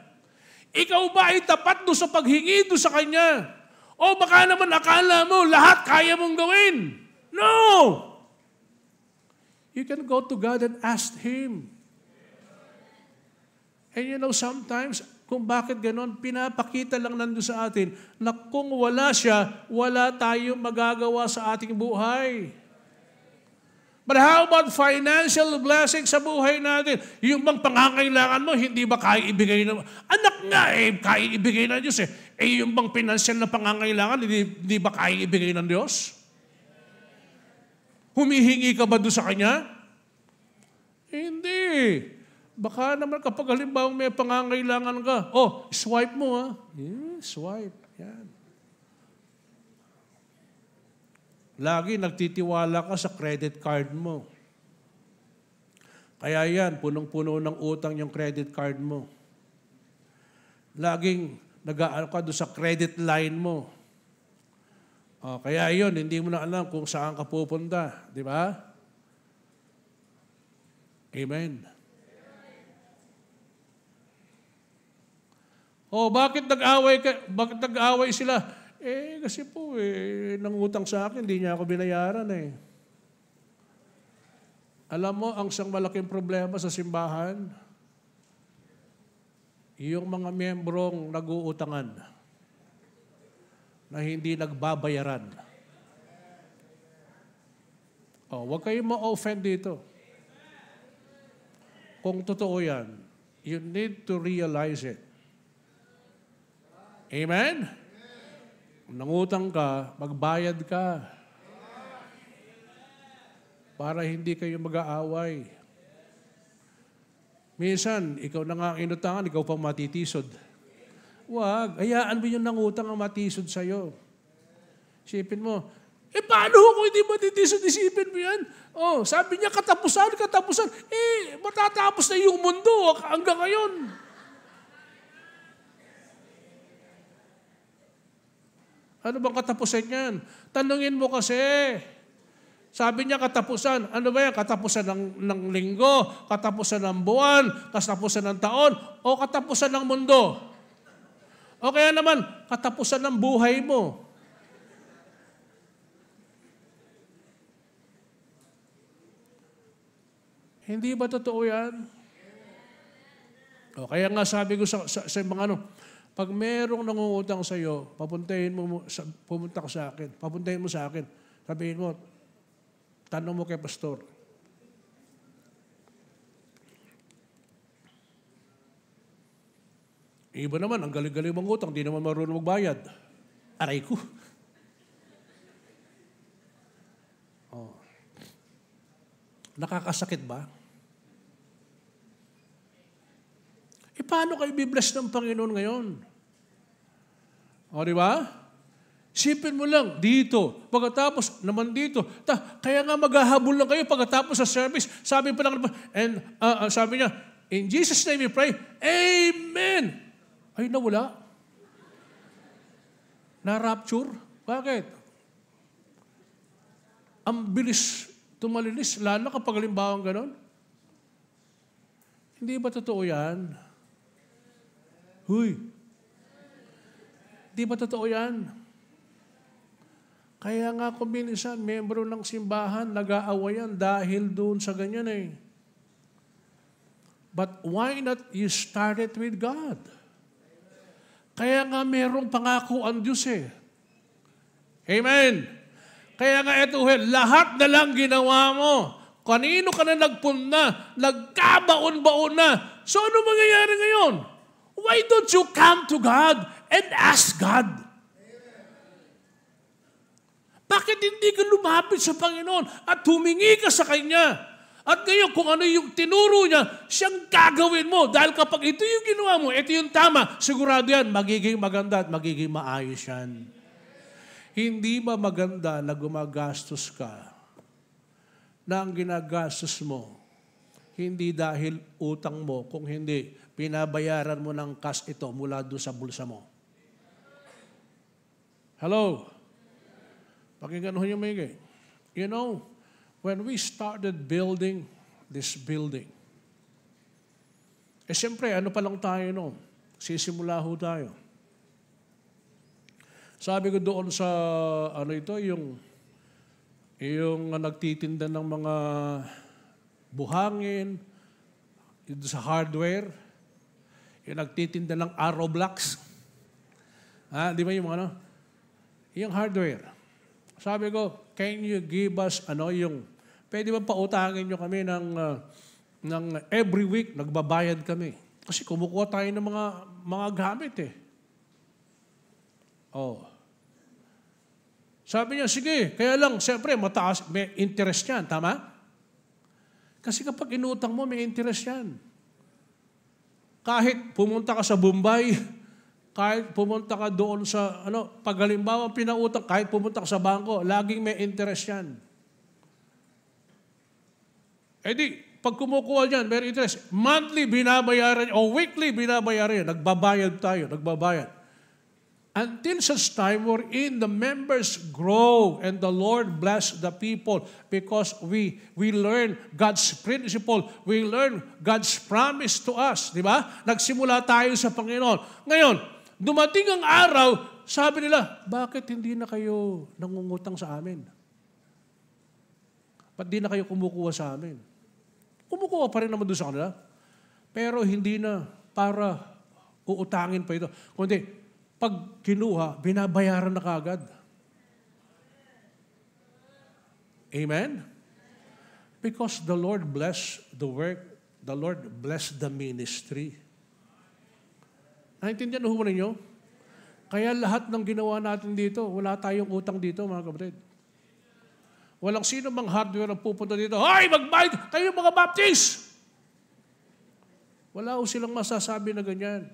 Ikaw ba ay tapat doon sa paghingi doon sa Kanya? O baka naman akala mo, lahat kaya mong gawin. No! You can go to God and ask Him. And you know, sometimes, kung bakit ganon, pinapakita lang nandun sa atin na kung wala siya, wala tayong magagawa sa ating buhay. But how about financial blessing sa buhay natin? Yung bang pangangailangan mo, hindi ba kaya ibigay na? Anak nga kaya ibigay ng Diyos eh. Yung bang financial na pangangailangan, hindi ba kaya ibigay ng Diyos? Humihingi ka ba doon sa Kanya? Hindi. Baka naman kapag halimbawa may pangangailangan ka, swipe mo ha. Yeah, swipe. Yan. Lagi nagtitiwala ka sa credit card mo. Kaya yan, punong-puno ng utang yung credit card mo. Laging nag-aano ka doon sa credit line mo. Kaya yun, hindi mo na alam kung saan ka pupunta. Di ba? Amen. Bakit nag-away sila? Kasi po, nangutang sa akin, hindi niya ako binayaran eh. Alam mo, ang isang malaking problema sa simbahan, yung mga membrong nag-uutangan na hindi nagbabayaran. Huwag kayong ma-offend dito. Kung totoo yan, you need to realize it. Amen? Kung nangutang ka, magbayad ka. Para hindi kayo mag-aaway. Minsan, ikaw na nga ang inutangan, ikaw pang matitisod. Huwag. Hayaan mo yung nangutang ang matisod sa'yo. Isipin mo, paano kung hindi matitisod? Isipin mo yan. Sabi niya, katapusan. Matatapos na yung mundo hanggang ngayon. Ano bang katapusan yan? Tanungin mo kasi. Sabi niya katapusan. Ano ba yan? Katapusan ng linggo, katapusan ng buwan, katapusan ng taon, o katapusan ng mundo? O kaya naman, katapusan ng buhay mo? Hindi ba totoo yan? O, kaya nga sabi ko sa mga pag merong nangungutang sa iyo, pumunta ka sa akin. Papuntahin mo sa akin. Sabihin mo, tanong mo kay pastor. Iba naman, ang galing-galing mangutang, di naman marunong magbayad. Aray ko. Oh. Nakakasakit ba? Paano kayo bibless ng Panginoon ngayon? O, di ba? Sipin mo lang, dito. Pagkatapos, naman dito. Kaya nga maghahabol lang kayo pagkatapos sa service. Sabi pa lang, sabi niya, in Jesus' name we pray, Amen! Ay, nawala. Na-rapture? Bakit? Ang bilis tumalilis, lalo kapag halimbawa ganon. Hindi ba totoo yan? Huy! Di ba totoo yan? Kaya nga kung minsan, membro ng simbahan, nag-aawayan dahil doon sa ganyan eh. But why not you start it with God? Kaya nga merong pangako ang Diyos eh. Amen! Kaya nga ito, lahat na lang ginawa mo. Kanino ka na nagpunna, nagkabaon-baon na. So ano mangyayari ngayon? Why don't you come to God and ask God? Bakit hindi ka lumapit sa Panginoon at humingi ka sa Kanya? At ngayon, kung ano yung tinuro niya, siyang gagawin mo. Dahil kapag ito yung ginawa mo, ito yung tama, sigurado yan, magiging maganda at magiging maayos yan. Hindi ba maganda na gumagastos ka na ang ginagastos mo, hindi dahil utang mo, kung hindi, pinabayaran mo ng cash ito mula doon sa bulsa mo. Hello? Pakinggan ho yung maigi. You know, when we started building this building, siyempre, ano pa lang tayo no? Sisimula ho tayo. Sabi ko doon sa, yung nagtitinda ng mga buhangin, sa hardware, yung nagtitinda ng arrow blocks. Di ba yung yung hardware. Sabi ko, can you give us, pwede ba pautangin nyo kami ng every week, nagbabayad kami. Kasi kumukuha tayo ng mga gamit eh. Oh. Sabi niya, sige, kaya lang, siyempre, mataas, may interest yan, tama? Kasi kapag inutang mo, may interest yan. Kahit pumunta ka sa Bombay, kahit pumunta ka doon sa, pag halimbawa pinautang, kahit pumunta ka sa bangko, laging may interest yan. Eh di, pag kumukuha dyan, may interest. Monthly binabayaran o weekly binabayaran yan. Nagbabayad tayo, nagbabayad. Until such time wherein the members grow and the Lord bless the people because we learn God's principle, we learn God's promise to us, di ba? Nagsimula tayo sa Panginoon. Ngayon, dumating ang araw, sabi nila, bakit hindi na kayo nangungutang sa amin? Ba't di na kayo kumukuha sa amin? Kumukuha pa rin naman doon sa kanila. Pero hindi na para uutangin pa ito. Kundi, pag kinuha, binabayaran na kagad. Amen? Because the Lord bless the work, the Lord bless the ministry. Naintindihan ho ninyo? Kaya lahat ng ginawa natin dito, wala tayong utang dito, mga kapatid. Walang sino mang hardware ang pupunta dito, "Hoy, magbayad kayo mga Baptist!" Wala ho silang masasabi na ganyan.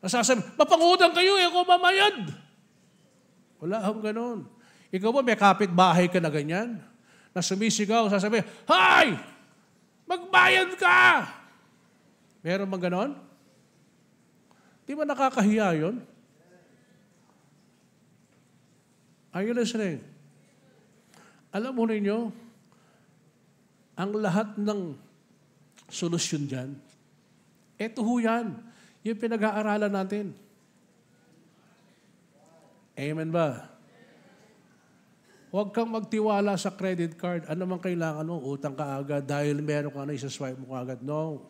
Nasasabi, mapangutang kayo, ako mamayad. Wala akong ganon. Ikaw ba may kapitbahay ka na ganyan? Na sumisigaw, sasabi, "Hay! Magbayad ka!" Meron bang ganon? Di ba nakakahiya yun? Are you listening? Alam mo ninyo, ang lahat ng solusyon dyan, eto ho yan. Yung pinag-aaralan natin. Amen ba? Huwag kang magtiwala sa credit card. Ano man kailangan mo, utang ka agad dahil meron ka na isa-swipe mo agad. No.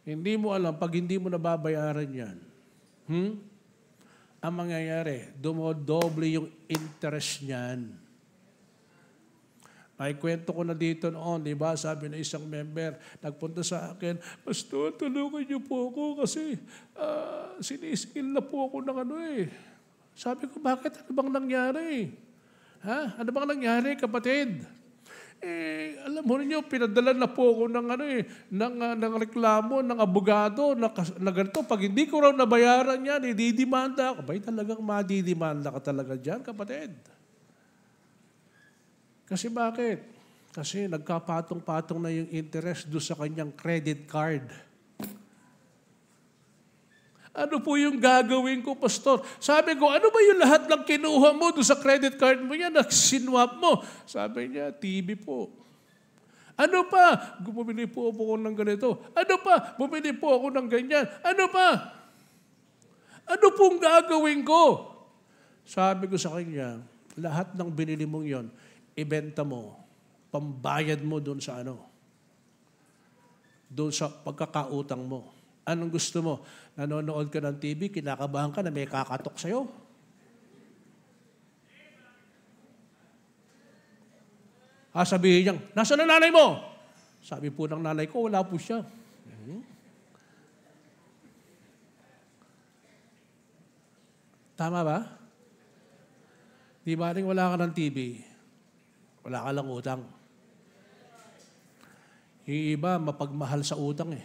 Hindi mo alam, pag hindi mo nababayaran yan, ang mangyayari, dumodoble yung interest niyan. May kwento ko na dito noon, di ba? Sabi ng isang member, nagpunta sa akin, Pastor, tulungan niyo po ako kasi sinisikil na po ako ng Sabi ko, bakit? Ano bang nangyari? Ha? Ano bang nangyari, kapatid? Alam mo niyo, pinadala na po ako ng reklamo, ng abogado, na ganito. Pag hindi ko raw nabayaran yan, didimanda ako. Bay, talagang madidimanda ka talaga dyan, kapatid. Kasi bakit? Kasi nagkapatong-patong na yung interest doon sa kanyang credit card. Ano po yung gagawin ko, Pastor? Sabi ko, ano ba yung lahat ng kinuha mo doon sa credit card mo yan, sinwap mo? Sabi niya, TV po. Ano pa? Bumili po ako ng ganito. Ano pa? Bumili po ako ng ganyan. Ano pa? Ano pong gagawin ko? Sabi ko sa kanya, lahat ng binili mong yon, ibenta mo, pambayad mo doon sa doon sa pagkakautang mo. Anong gusto mo? Nanonood ka ng TV, kinakabahan ka na may kakatok sa'yo. Sabihin niya, nasaan ang nanay mo? Sabi po ng nanay ko, wala po siya. Tama ba? Di ba rin wala ka ng TV? Wala ka lang utang. Yung iba, mapagmahal sa utang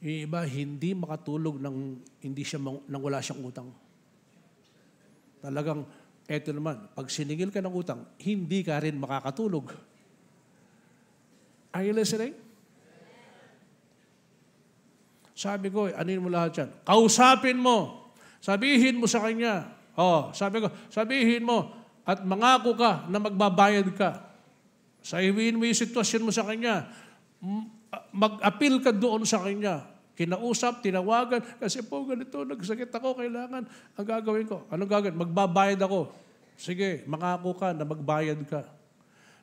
Yung iba, hindi makatulog nang wala siyang utang. Talagang, eto naman, pag siningil ka ng utang, hindi ka rin makakatulog. Are you listening? Sabi ko, anin mo lahat yan? Kausapin mo. Sabihin mo sa kanya. Sabi ko, sabihin mo, at mangako ka na magbabayad ka. Sabihin mo yung sitwasyon mo sa kanya. Mag-appeal ka doon sa kanya. Kinausap, tinawagan, kasi po ganito, nagsakit ako, kailangan, ang gagawin ko. Anong gagawin? Magbabayad ako. Sige, mangako ka na magbayad ka.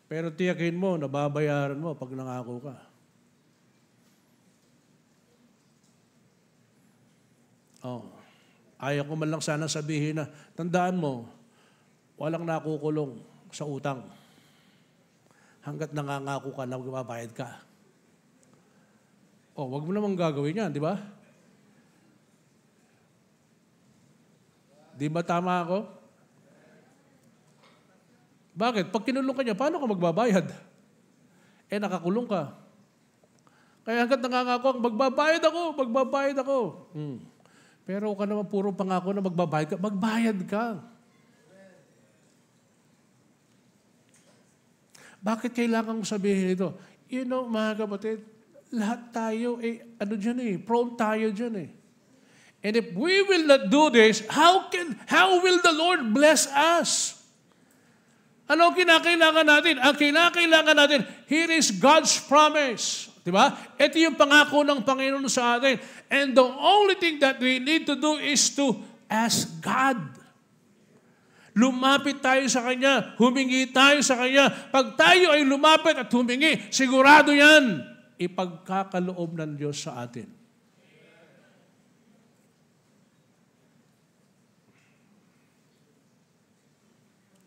Pero tiyakin mo, nababayaran mo pag nangako ka. Ayaw ko man lang sana sabihin na, tandaan mo, walang nakukulong sa utang. Hanggat nangangako ka na magbabayad ka. Wag mo namang gagawin yan, di ba? Di ba tama ako? Bakit? Pag kinulong ka niya, paano ka magbabayad? Nakakulong ka. Kaya hanggat nangangako, magbabayad ako. Pero ka naman puro pangako na magbabayad ka, magbayad ka. Bakit kailangan mo sabihin ito? Mga kapatid, lahat tayo, prone tayo dyan And if we will not do this, how will the Lord bless us? Ano kinakailangan natin? Ang kinakailangan natin, here is God's promise. Diba? Ito yung pangako ng Panginoon sa atin. And the only thing that we need to do is to ask God. Lumapit tayo sa Kanya, humingi tayo sa Kanya. Pag tayo ay lumapit at humingi, sigurado yan, ipagkakaloob ng Diyos sa atin.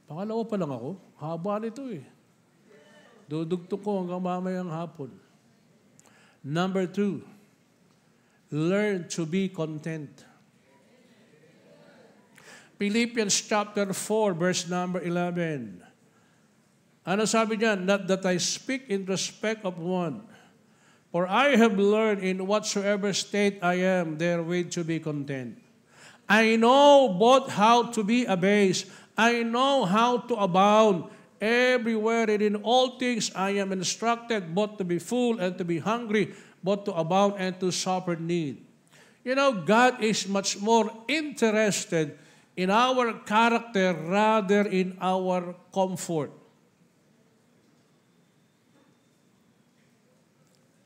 Pangalawa pa lang ako, haba nito Dudugtong ko hanggang mamayang hapon. Number 2, learn to be content. Philippians chapter 4, verse number 11. Ano sabi niya? Not that I speak in respect of one, for I have learned in whatsoever state I am, therewith to be content. I know both how to be abased, I know how to abound. Everywhere and in all things I am instructed both to be full and to be hungry, both to abound and to suffer need. God is much more interested in our character rather in our comfort.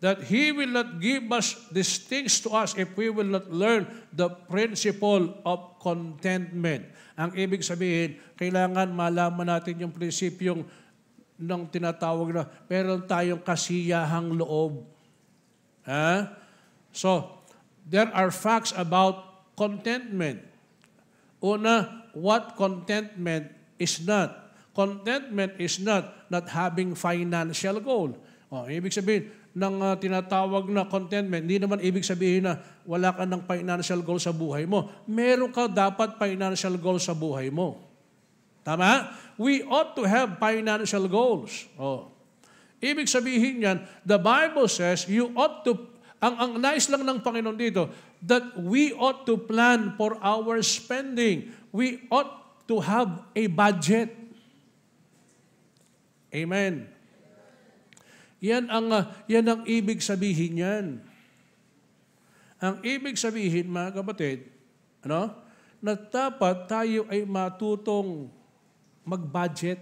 that He will not give us these things to us if we will not learn the principle of contentment. Ang ibig sabihin, kailangan malaman natin yung prinsipyong ng tinatawag na meron tayong kasiyahang loob. So, there are facts about contentment. Una, what contentment is not. Contentment is not having financial goal. Ibig sabihin, ng tinatawag na contentment, hindi naman ibig sabihin na wala ka ng financial goal sa buhay mo. Meron ka dapat financial goal sa buhay mo. Tama? We ought to have financial goals. Ibig sabihin yan, the Bible says, you ought to, ang nais lang ng Panginoon dito, that we ought to plan for our spending. We ought to have a budget. Amen. Yan ang ibig sabihin yan. Ang ibig sabihin, mga kapatid, na dapat tayo ay matutong mag-budget.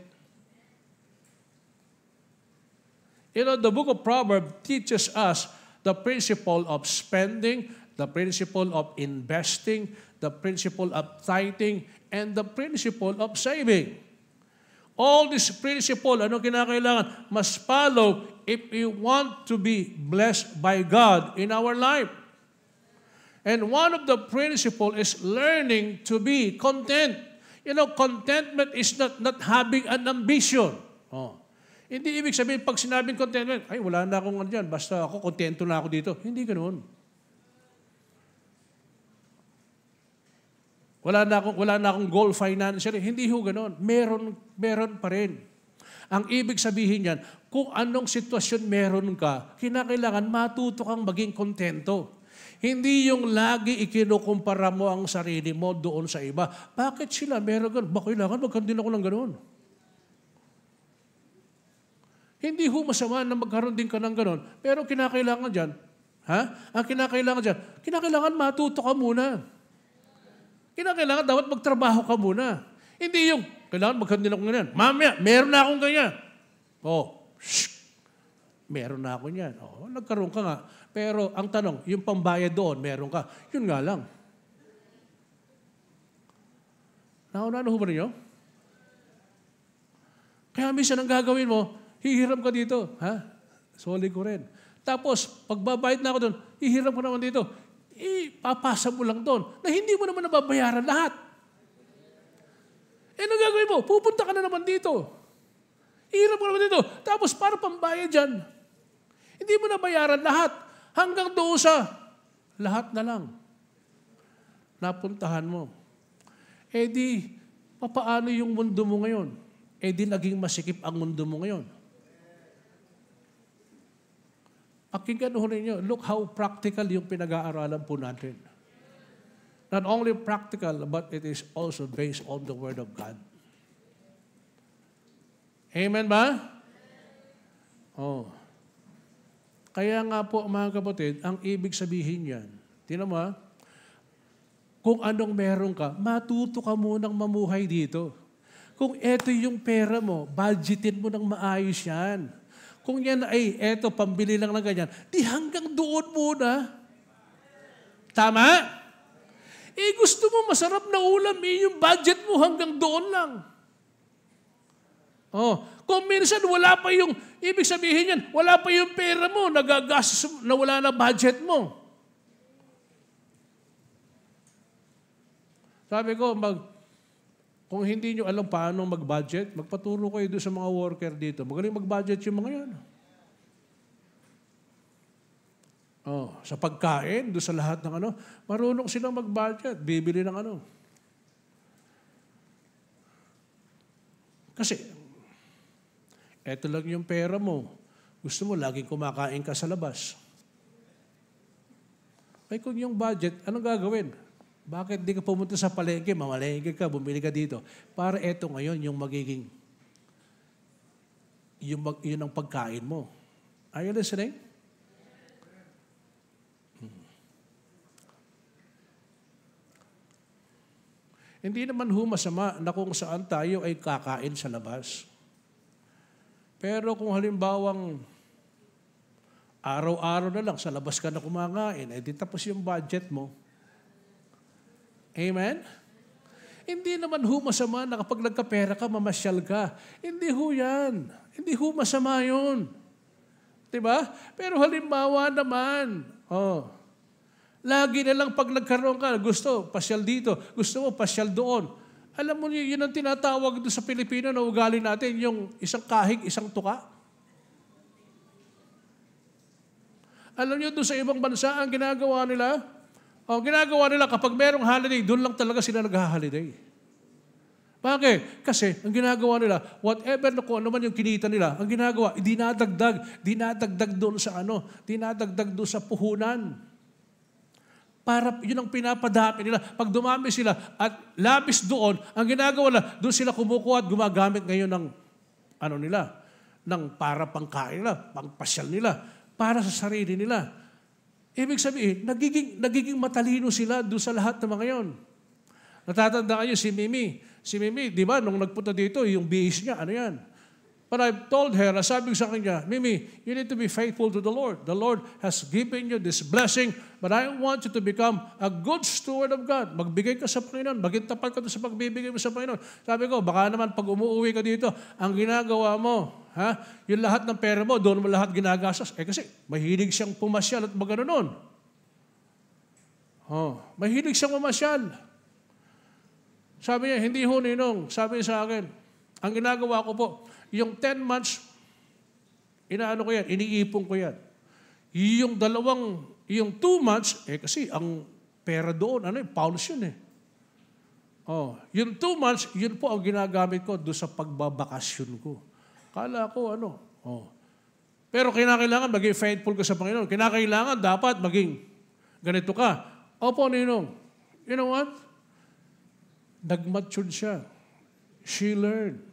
The book of Proverbs teaches us the principle of spending, the principle of investing, the principle of tithing, and the principle of saving. All this principle, ano kinakailangan? Must follow if we want to be blessed by God in our life. And one of the principle is learning to be content. Contentment is not having an ambition. Hindi ibig sabihin, pag sinabing contentment, ay wala na akong dyan, basta ako, kontento na ako dito. Hindi ganoon. Wala na akong goal financially. Hindi ho ganoon. Meron pa rin. Ang ibig sabihin yan, kung anong sitwasyon meron ka, kinakailangan matuto kang maging kontento. Hindi yung lagi ikinukumpara mo ang sarili mo doon sa iba. Bakit sila meron ganoon? Ba kailangan magkaroon din ako ng ganoon? Hindi ho masama na magkaroon din ka ng ganoon. Pero kinakailangan dyan, ang kinakailangan matuto ka muna. Kinakailangan dapat magtrabaho ka muna. Hindi yung, kailangan magkaroon din ako ganyan. Mamaya, meron na akong ganyan. Meron na ako yan. Nagkaroon ka nga. Pero ang tanong, yung pambayad doon, meron ka. Yun nga lang. Nauna ho ba ninyo? Kaya minsan ang gagawin mo, hihiram ka dito. Solid ko rin. Tapos, pagbabayad na ako doon, hihiram ko naman dito. Papasa mo lang doon na hindi mo naman nababayaran lahat. Ano gagawin mo? Pupunta ka na naman dito. Hihiram mo naman dito. Tapos, para pambayad dyan, hindi mo nabayaran lahat. Hanggang doon sa lahat na lang. Napuntahan mo. Papaano yung mundo mo ngayon? Naging masikip ang mundo mo ngayon. Pakinggan ho ninyo, look how practical yung pinag-aaralan po natin. Not only practical, but it is also based on the Word of God. Amen ba? Kaya nga po, mga kapatid, ang ibig sabihin yan, tingnan mo kung anong meron ka, matuto ka munang mamuhay dito. Kung eto yung pera mo, budgetin mo ng maayos yan. Kung yan ay, eto, pambili lang ng ganyan, di hanggang doon muna. Tama? Gusto mo masarap na ulam, yung budget mo hanggang doon lang. Kung minsan wala pa yung, ibig sabihin yan, wala pa yung pera mo, nagagastos na wala na budget mo. Sabi ko, kung hindi nyo alam paano mag-budget, magpaturo kayo doon sa mga worker dito. Magaling mag-budget yung mga yan. Sa pagkain, doon sa lahat ng marunong silang mag-budget, bibili ng Kasi, eto lang yung pera mo. Gusto mo, laging kumakain ka sa labas. Kung yung budget, anong gagawin? Bakit di ka pumunta sa palengke, mamalengke ka, bumili ka dito? Para eto ngayon yung magiging, yun ang pagkain mo. Are you listening? Hindi naman masama na kung saan tayo ay kakain sa labas. Pero kung halimbawang araw-araw na lang, sa labas ka na kumakain, di tapos yung budget mo. Amen? Hindi naman ho masama na kapag nagkapera ka, mamasyal ka. Hindi ho yan. Hindi ho masama yun. Diba? Pero halimbawa naman, lagi na lang pag nagkaroon ka, gusto, pasyal dito, gusto mo, pasyal doon. Alam mo, yun ang tinatawag doon sa Pilipino na ugali natin, yung isang kahig, isang tuka. Alam niyo, doon sa ibang bansa, ang ginagawa nila, kapag merong holiday, doon lang talaga sila nag-holiday. Bakit? Kasi ang ginagawa nila, whatever na kung ano man yung kinita nila, ang ginagawa, dinadagdag doon sa dinadagdag doon sa puhunan. Para yun ang pinapadami nila. Pag dumami sila at labis doon, ang ginagawa nila, doon sila kumukuha at gumagamit ngayon ng ng para pangkain nila, pangpasyal nila, para sa sarili nila. Ibig sabihin, nagiging matalino sila doon sa lahat ng mga yon. Natatandaan niyo si Mimi. Si Mimi, di ba, nung nagpunta dito, yung bihis niya, ano yan? But I told her, sabi ko sa kanya, Mimi, you need to be faithful to the Lord. The Lord has given you this blessing, but I want you to become a good steward of God. Magbigay ka sa Panginoon. Maging tapat ka sa pagbibigay mo sa Panginoon. Sabi ko, baka naman pag umuwi ka dito, ang ginagawa mo, yung lahat ng pera mo, doon mo lahat ginagasas. Kasi mahilig siyang pumasyal at magano nun. Mahilig siyang pumasyal. Sabi niya, hindi ho, Ninong. Sabi niya sa akin, ang ginagawa ko po, yung 10 months, iniipon ko yan. Yung 2 months, kasi ang pera doon, pounds yun eh. Yung 2 months, yun po ang ginagamit ko doon sa pagbabakasyon ko. Kala ko, Pero kinakailangan maging faithful ka sa Panginoon. Kinakailangan dapat maging ganito ka. Opo, Ninong. You know what? Nag-matured siya. She learned.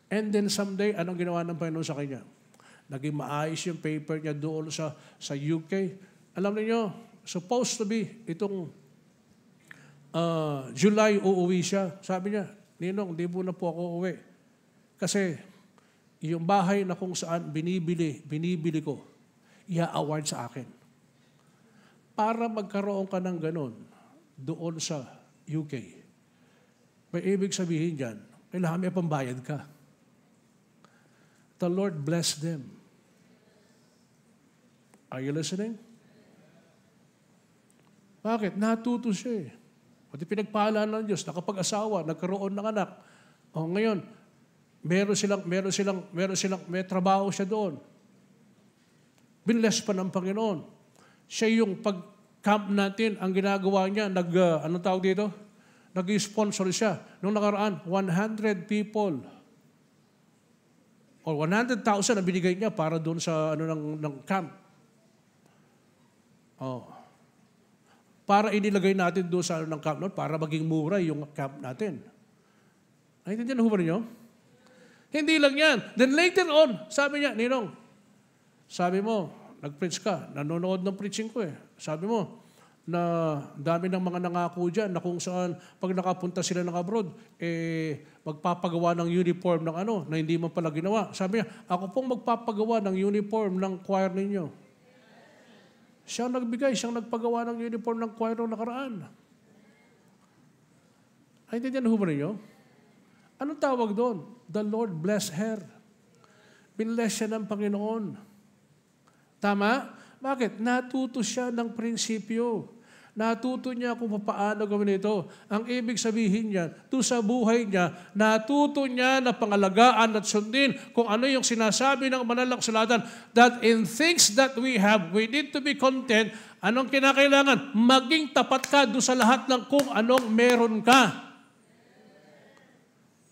And then someday, anong ginawa ng Panginoon sa kanya? Naging maayos yung paper niya doon sa UK. Alam niyo, supposed to be, itong July uuwi siya. Sabi niya, Ninong, di po na po ako uwi. Kasi yung bahay na kung saan binibili ko, i-award sa akin. Para magkaroon ka ng ganun doon sa UK. May ibig sabihin dyan, kailangan may pambayad ka. The Lord bless them. Are you listening? Bakit? Natuto siya eh. Pati pinagpala ng Diyos, nakapag-asawa, nagkaroon ng anak. Ngayon, may trabaho siya doon. Binless pa ng Panginoon. Siya yung pag-camp natin, ang ginagawa niya, anong tawag dito? Nag-sponsor siya. Nung nakaraan, 100 people or 100,000 na binigay niya para doon sa ng camp. Para inilagay natin doon sa ng camp noon para maging mura yung camp natin. Naintindihan ho ba niyo? Hindi lang yan. Then later on, sabi niya, Ninong, sabi mo, nag-preach ka, nanonood ng preaching ko eh. Sabi mo, na dami ng mga nangako dyan na kung saan pag nakapunta sila ng abroad, magpapagawa ng uniform ng na hindi man pala ginawa. Sabi niya, ako pong magpapagawa ng uniform ng choir ninyo. Siyang nagbigay, siyang nagpagawa ng uniform ng choir ng nakaraan. Ay, hindi yan ho ba ninyo? Anong tawag doon? The Lord bless her. Binless siya ng Panginoon. Tama? Bakit? Natuto siya ng prinsipyo. Natuto niya kung paano gawin ito. Ang ibig sabihin niya, to sa buhay niya, natuto niya na pangalagaan at sundin kung ano yung sinasabi ng banal na kasulatan, that in things that we have, we need to be content. Anong kinakailangan? Maging tapat ka doon sa lahat ng kung anong meron ka.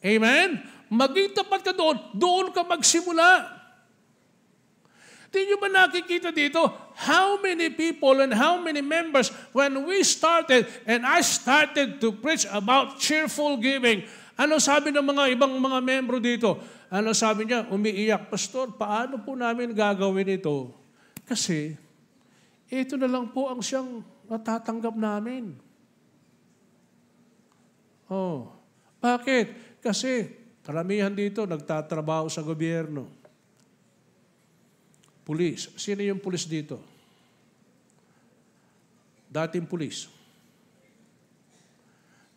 Amen? Maging tapat ka doon ka magsimula. Di nyo ba nakikita dito, how many people and how many members, when we started, and I started to preach about cheerful giving, ano sabi ng mga ibang mga membro dito? Ano sabi niya? Umiiyak, Pastor, paano po namin gagawin ito? Kasi, ito na lang po ang siyang natatanggap namin. Bakit? Kasi, karamihan dito nagtatrabaho sa gobyerno. Pulis. Sino yung pulis dito? Dating pulis.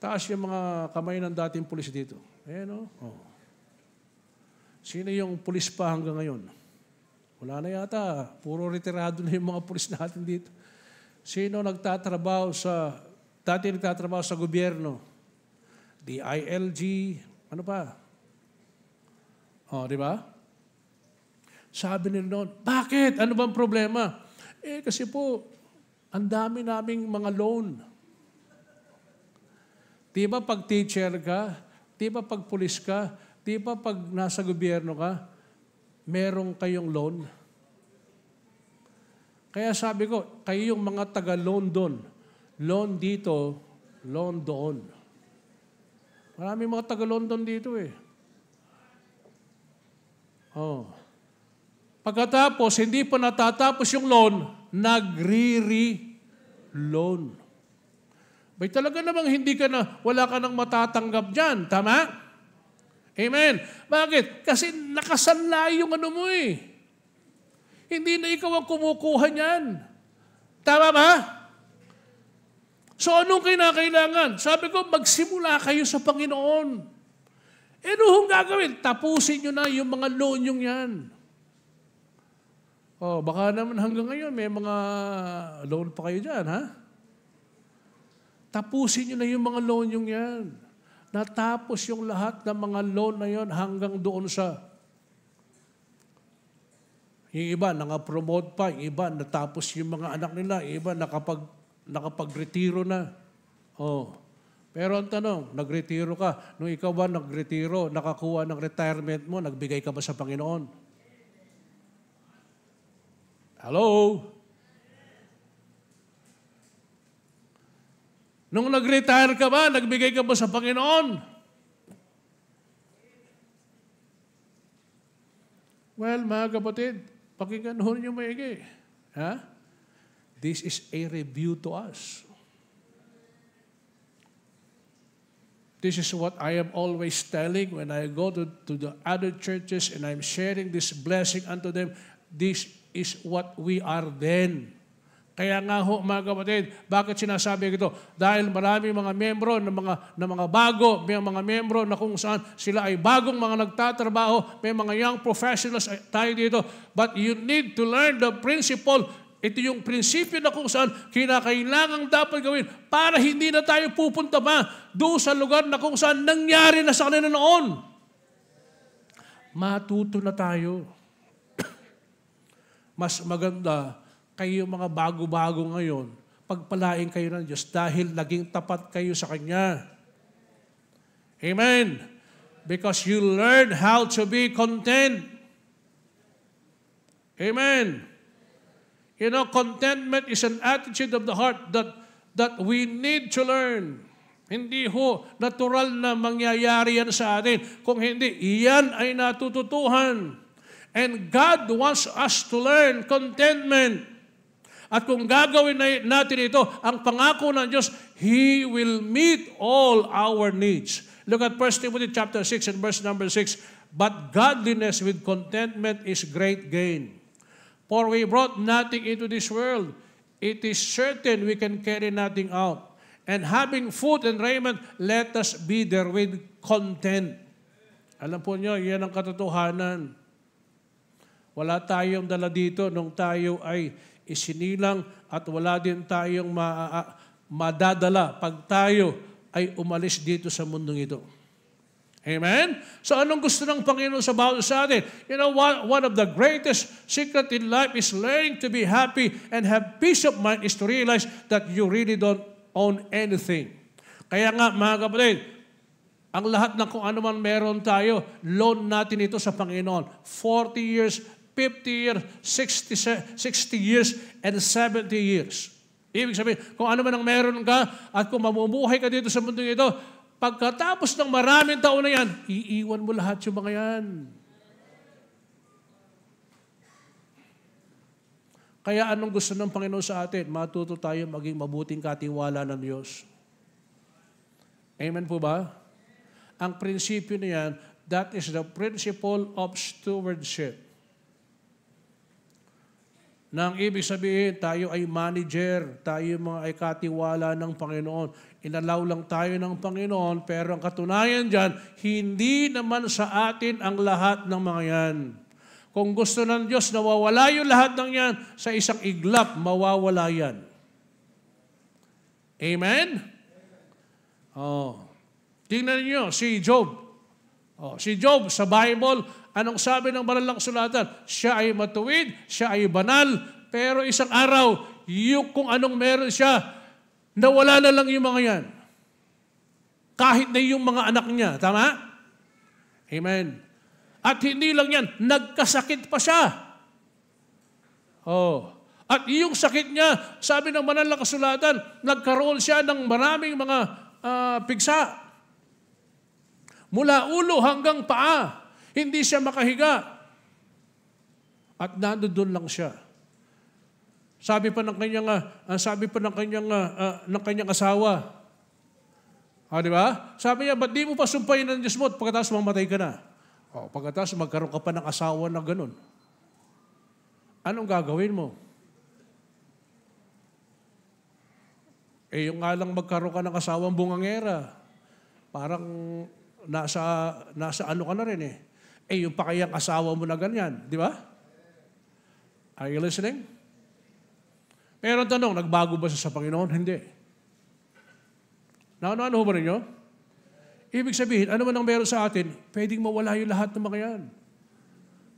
Taas yung mga kamay ng dating pulis dito. Ayan o. Oh. Sino yung pulis pa hanggang ngayon? Wala na yata. Puro retirado na yung mga pulis natin dito. Sino nagtatrabaho dati nagtatrabaho sa gobyerno? DILG, ano pa? Oh, di ba? Sabi nila noon, bakit? Ano bang problema? Kasi po, ang dami naming mga loan. Di ba pag teacher ka, di ba pag pulis ka, di ba pag nasa gobyerno ka, merong kayong loan? Kaya sabi ko, kayo yung mga taga-loan doon. Loan dito, loan doon. Maraming mga taga-loan doon dito eh. Oh. Pagkatapos, hindi pa natatapos yung loan, nagre-loan. Bay talaga namang wala ka nang matatanggap dyan. Tama? Amen. Bakit? Kasi nakasanlay yung ano mo eh. Hindi na ikaw ang kumukuha niyan. Tama ba? So anong kinakailangan? Sabi ko, magsimula kayo sa Panginoon. Ano hong gagawin? Tapusin nyo na yung mga loan yung yan. Oh, baka naman hanggang ngayon may mga loan pa kayo dyan, ha? Tapusin nyo na yung mga loan yung yan. Natapos yung lahat ng mga loan na yon hanggang doon sa yung iba naka-promote pa, yung iba natapos yung mga anak nila, yung iba nakapag-retiro na. Oh. Pero ang tanong, nagretiro ka. Nung ikaw ba nagretiro, nakakuha ng retirement mo, nagbigay ka ba sa Panginoon? Hello? Nung nag-retire ka ba, nagbigay ka ba sa Panginoon? Well, mga kapatid, pakinggan ho niyo maigi. Ha? This is a review to us. This is what I am always telling when I go to the other churches and I'm sharing this blessing unto them. This is what we are then. Kaya nga ho, mga kapatid, bakit sinasabi ito? Dahil maraming mga membro ng mga bago, may mga membro na kung saan sila ay bagong mga nagtatrabaho, may mga young professionals tayo dito. But you need to learn the principle. Ito yung prinsipyo na kung saan kinakailangang dapat gawin para hindi na tayo pupunta pa doon sa lugar na kung saan nangyari na sa kanila noon. Matuto na tayo. Mas maganda kayo mga bago-bago ngayon, pagpalain kayo ng Diyos dahil naging tapat kayo sa Kanya. Amen. Because you learn how to be content. Amen. You know, contentment is an attitude of the heart that we need to learn. Hindi ho natural na mangyayari yan sa atin. Kung hindi, iyan ay natututuhan. And God wants us to learn contentment. At kung gagawin natin ito, ang pangako ng Diyos, He will meet all our needs. Look at 1 Timothy chapter 6 and verse number 6. But godliness with contentment is great gain. For we brought nothing into this world. It is certain we can carry nothing out. And having food and raiment, let us be therewith content. Alam po nyo, yan ang katotohanan. Wala tayong dala dito nung tayo ay isinilang at wala din tayong madadala pag tayo ay umalis dito sa mundong ito. Amen? So anong gusto ng Panginoon sa bawat sa atin? You know, one of the greatest secret in life is learning to be happy and have peace of mind is to realize that you really don't own anything. Kaya nga, mga kapatid, ang lahat ng kung ano man meron tayo, loan natin ito sa Panginoon. 40 years, 50 years, 60 years, and 70 years. Ibig sabihin, kung ano man ang meron ka at kung mamumuhay ka dito sa mundo ito, pagkatapos ng maraming taon na yan, iiwan mo lahat yung mga yan. Kaya anong gusto ng Panginoon sa atin? Matuto tayo maging mabuting katiwala ng Diyos. Amen po ba? Ang prinsipyo na yan, that is the principle of stewardship. Nang ibig sabihin, tayo ay manager, tayo mga ay katiwala ng Panginoon. Inalaw lang tayo ng Panginoon, pero ang katunayan dyan, hindi naman sa atin ang lahat ng mga yan. Kung gusto ng Diyos, nawawala yung lahat ng yan, sa isang iglap, mawawala yan. Amen? Oh. Tingnan niyo, si Job. Oh, si Job, sa Bible, anong sabi ng banal na kasulatan? Siya ay matuwid, siya ay banal, pero isang araw, yung kung anong meron siya, nawala na lang yung mga yan. Kahit na yung mga anak niya. Tama? Amen. At hindi lang yan, nagkasakit pa siya. Oh. At yung sakit niya, sabi ng banal na kasulatan, nagkaroon siya ng maraming mga pigsa. Mula ulo hanggang paa. Hindi siya makahiga. At nandoon lang siya. Sabi pa ng kanyang asawa. Di ba? Sabi niya, ba't di mo pa sumpayin ng Diyos mo at pagkatapos mamatay ka na? Pagkatapos magkaroon ka pa ng asawa na ganun. Anong gagawin mo? Yung nga lang magkaroon ka ng asawang bungangera. Parang nasa ano ka na rin eh. Yung pa kayang asawa mo na ganyan. Di ba? Are you listening? Pero ang tanong, nagbago ba siya sa Panginoon? Hindi. Ano ho ba ninyo? Ibig sabihin, ano man ang meron sa atin, pwedeng mawala yung lahat ng mga yan.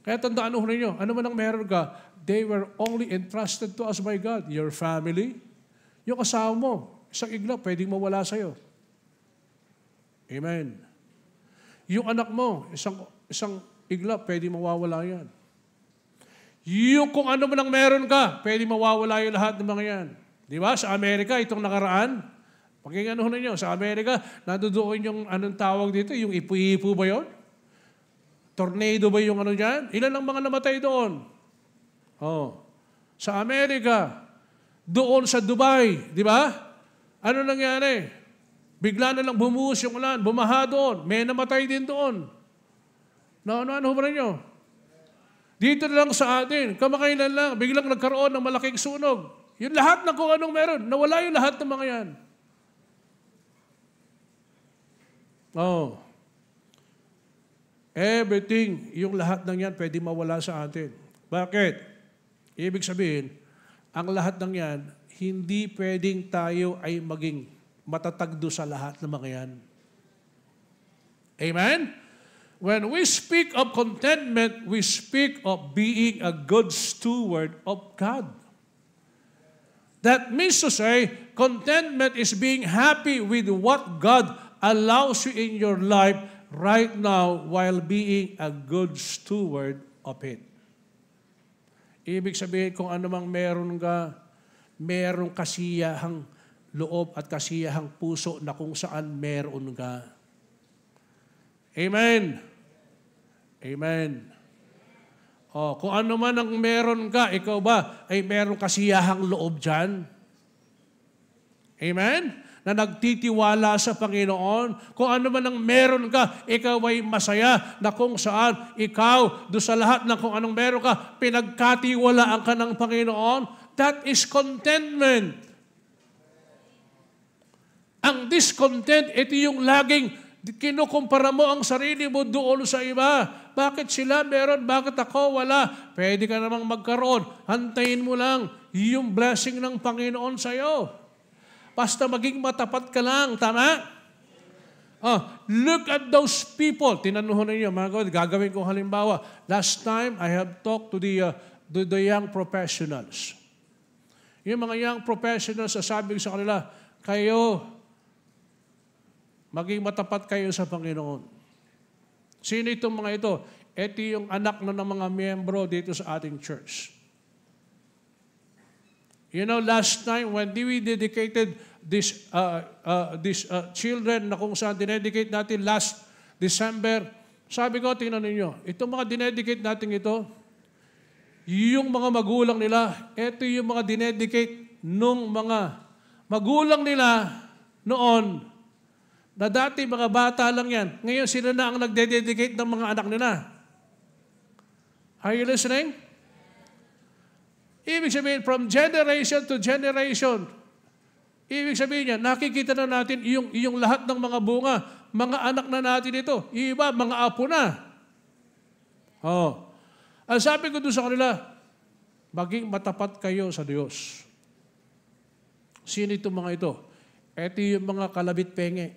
Kaya tandaan ho ninyo, ano man ang meron ka, they were only entrusted to us by God. Your family, yung asawa mo, isang iglap, pwedeng mawala sa'yo. Amen. Yung anak mo, isang iglap, pwedeng mawawala yan. Yung kung ano man ang meron ka, pwedeng mawawala yung lahat ng mga yan. Di ba? Sa Amerika, itong nakaraan, pakinggan ho ninyo, sa Amerika, nadudoon yung anong tawag dito, yung ipu-ipu ba yun? Tornado ba yung ano dyan? Ilan ang mga namatay doon? Sa Amerika, doon sa Dubai, di ba? Ano nangyari? Bigla na lang bumuhos yung ulan, bumaha doon, may namatay din doon. Ano ba ninyo? Dito na lang sa atin, kamakailan lang, biglang nagkaroon ng malaking sunog. Yung lahat ng kung anong meron, nawala yung lahat ng mga yan. Everything, yung lahat ng yan, pwede mawala sa atin. Bakit? Ibig sabihin, ang lahat ng yan, hindi pwedeng tayo ay maging matatagdo sa lahat ng mga yan. Amen? When we speak of contentment, we speak of being a good steward of God. That means to say, contentment is being happy with what God allows you in your life right now while being a good steward of it. Ibig sabihin, kung ano mang meron ka, merong kasiyahang loob at kasiyahang puso na kung saan meron ka. Amen. Amen. Kung ano man ang meron ka, ikaw ba ay meron kasiyahang loob dyan? Amen? Na nagtitiwala sa Panginoon. Kung ano man ang meron ka, ikaw ay masaya na kung saan ikaw, do sa lahat ng kung anong meron ka, pinagkatiwalaan ka ng Panginoon. That is contentment. Ang discontent, ito yung laging kinukumpara mo ang sarili mo doon sa iba. Bakit sila meron? Bakit ako wala? Pwede ka namang magkaroon. Hantayin mo lang yung blessing ng Panginoon sa'yo. Basta maging matapat ka lang. Tama? Look at those people. Tinanuhan ninyo, mga God, gagawin ko halimbawa. Last time, I have talked to the young professionals. Yung mga young professionals, sasabi ko sa kanila, kayo, maging matapat kayo sa Panginoon. Sino itong mga ito? Ito yung anak ng mga miyembro dito sa ating church. You know, last time when we dedicated these children na kung saan dinedicate natin last December, sabi ko, tingnan ninyo, itong mga dinedicate natin ito, yung mga magulang nila, ito yung mga dinedicate nung mga magulang nila noon, na dati mga bata lang yan. Ngayon sila na ang nagde-dedicate ng mga anak nila. Are you listening? Ibig sabihin, from generation to generation, ibig sabihin niya, nakikita na natin yung lahat ng mga bunga, mga anak na natin ito. Yung iba, mga apo na. Oh. Ang sabi ko doon sa kanila, maging matapat kayo sa Diyos. Sino itong mga ito? Ito yung mga kalabit penge.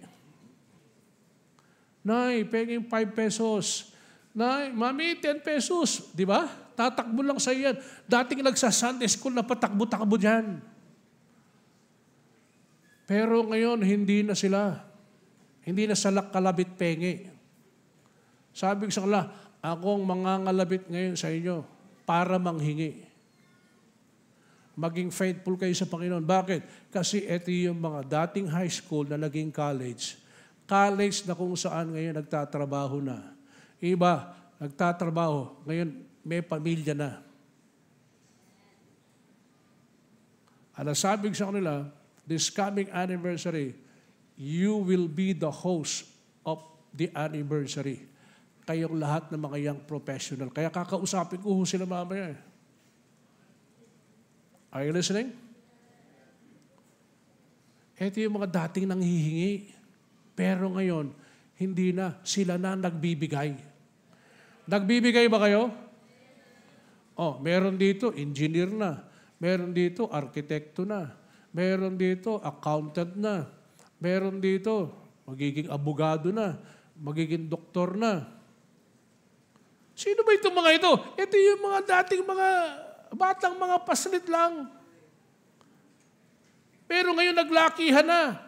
Nay, pengeng 5 pesos. Nay, mami, 10 pesos. Di ba? Tatakbo lang sa iyan. Dating nagsa-Sunday school na patakbo-takbo dyan. Pero ngayon, hindi na sila. Hindi na sila kalabit penge. Sabi ko sa kanila, akong mangangalabit ngayon sa inyo para manghingi. Maging faithful kayo sa Panginoon. Bakit? Kasi ito yung mga dating high school na naging college. College na kung saan ngayon nagtatrabaho na. Iba, nagtatrabaho. Ngayon, may pamilya na. At sabi ko sa kanila, this coming anniversary, you will be the host of the anniversary. Kayong lahat ng mga young professional. Kaya kakausapin ko sila mamaya. Are you listening? Ito yung mga dating nanghihingi. Pero ngayon, hindi na. Sila na nagbibigay. Nagbibigay ba kayo? Oh, meron dito, engineer na. Meron dito, arkitekto na. Meron dito, accountant na. Meron dito, magiging abogado na. Magiging doktor na. Sino ba itong mga ito? Ito yung mga dating mga batang mga paslit lang. Pero ngayon naglakihan na.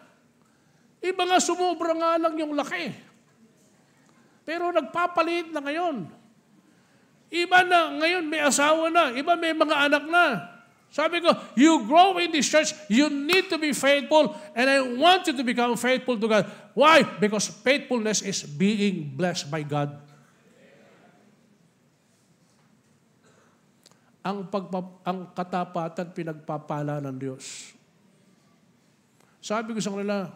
Iba nga sumobra nga lang yung laki. Pero nagpapalit na ngayon. Iba na, ngayon may asawa na. Iba may mga anak na. Sabi ko, you grow in this church, you need to be faithful, and I want you to become faithful to God. Why? Because faithfulness is being blessed by God. Ang katapatan pinagpapala ng Diyos. Sabi ko sa kanila,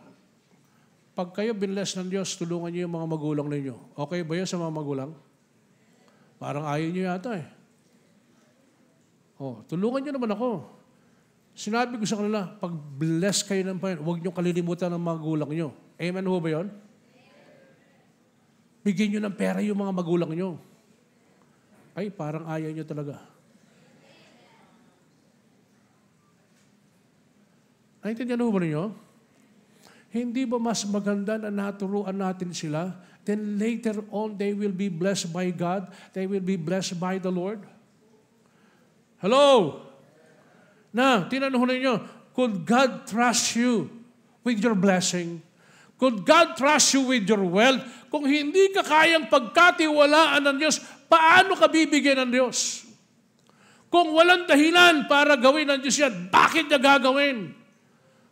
pag kayo binless ng Diyos, tulungan niyo yung mga magulang ninyo. Okay ba yun sa mga magulang? Parang ayaw niyo yata eh. Oh, tulungan niyo naman ako. Sinabi ko sa kanila, pag bless kayo ng Panginoon, huwag niyo kalilimutan ng magulang niyo. Amen ho ba yun? Bigyan niyo ng pera yung mga magulang niyo. Ay, parang ayaw niyo talaga. Naintindihan ho ba ninyo? Hindi ba mas maganda na naturuan natin sila? Then later on, they will be blessed by God. They will be blessed by the Lord. Hello? Na, tinanong ninyo, could God trust you with your blessing? Could God trust you with your wealth? Kung hindi ka kayang pagkatiwalaan ng Diyos, paano ka bibigyan ng Diyos? Kung walang dahilan para gawin ng Diyos yan, bakit niya gagawin?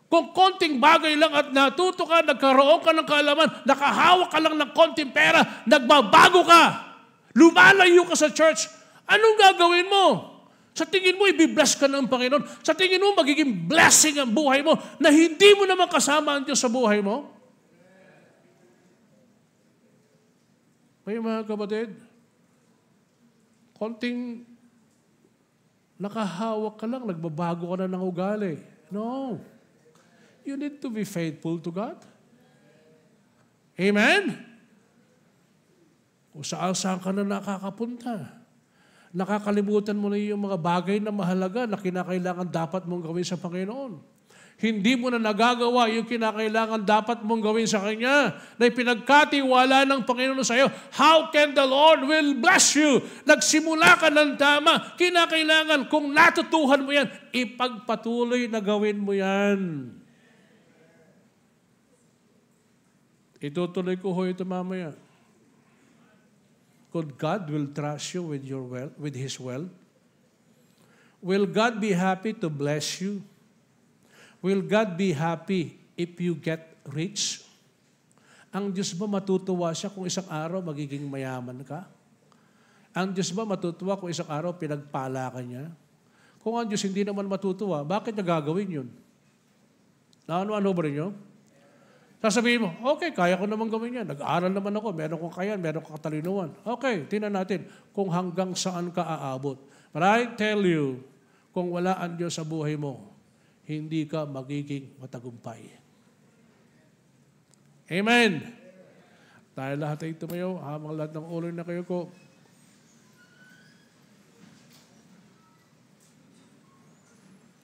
Kung konting bagay lang at natuto ka, nagkaroon ka ng kaalaman, nakahawak ka lang ng konting pera, nagbabago ka, lumalayo ka sa church, anong gagawin mo? Sa tingin mo, i-bless ka ng Panginoon. Sa tingin mo, magiging blessing ang buhay mo na hindi mo naman kasama ang Diyos sa buhay mo? Kaya mga kapatid, konting nakahawak ka lang, nagbabago ka na ng ugali. No. You need to be faithful to God. Amen? Kung saan ka na nakakapunta. Nakakalimutan mo na yung mga bagay na mahalaga na kinakailangan dapat mong gawin sa Panginoon. Hindi mo na nagagawa yung kinakailangan dapat mong gawin sa Kanya na ipinagkatiwala ng Panginoon sa iyo. How can the Lord will bless you? Nagsimula ka ng tama. Kinakailangan kung natutuhan mo yan, ipagpatuloy na gawin mo yan. Itutuloy ko ho ito mamaya. Could God will trust you with your wealth, with His wealth? Will God be happy to bless you? Will God be happy if you get rich? Ang Diyos ba matutuwa siya kung isang araw magiging mayaman ka? Ang Diyos ba matutuwa kung isang araw pinagpala ka niya? Kung ang Diyos hindi naman matutuwa, bakit niya gagawin yun? Ano ba rin nyo? Sasabihin mo, okay, kaya ko naman gawin yan. Nag-aaral naman ako, meron kong kaya, meron kong katalinuhan. Okay, tingnan natin kung hanggang saan ka aabot. But I tell you, kung wala ang Diyos sa buhay mo, hindi ka magiging matagumpay. Amen! Tayo lahat ay tumayo, habang lahat ng ulo na kayo ko.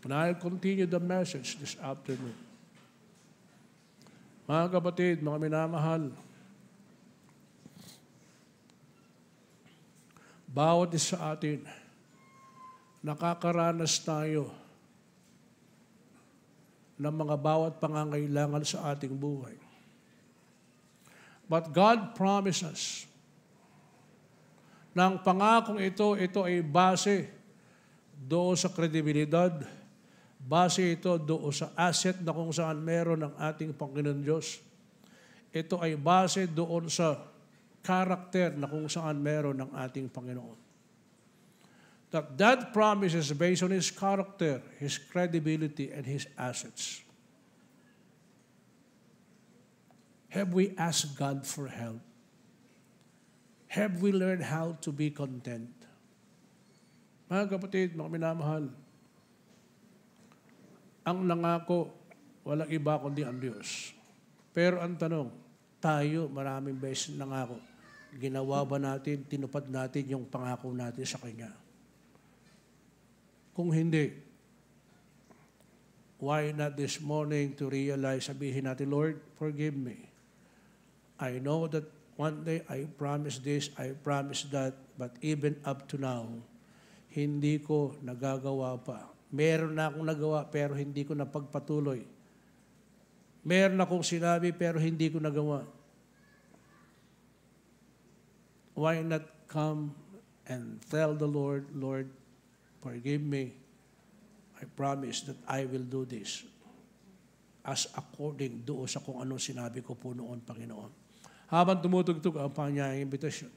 And I'll continue the message this afternoon. Mga kapatid, mga minamahal, bawat isa sa atin, nakakaranas tayo ng mga bawat pangangailangan sa ating buhay. But God promises na ang pangakong ito ay base doon sa kredibilidad, base ito doon sa asset na kung saan meron ng ating Panginoon Diyos. Ito ay base doon sa karakter na kung saan meron ng ating Panginoon. That promise is based on His character, His credibility, and His assets. Have we asked God for help? Have we learned how to be content? Mga kapatid, mga minamahal, ang nangako, walang iba kundi ang Diyos. Pero ang tanong, tayo maraming beses nangako. Ginawa ba natin, tinupad natin yung pangako natin sa Kanya? Kung hindi, why not this morning to realize, sabihin natin, Lord, forgive me. I know that one day I promised this, I promised that, but even up to now, hindi ko nagagawa pa. Meron na akong nagawa, pero hindi ko napagpatuloy. Meron akong sinabi, pero hindi ko nagawa. Why not come and tell the Lord, Lord, forgive me. I promise that I will do this as according doon sa kung anong sinabi ko po noon, Panginoon. Habang tumutugtog ang panyayang imbitasyon,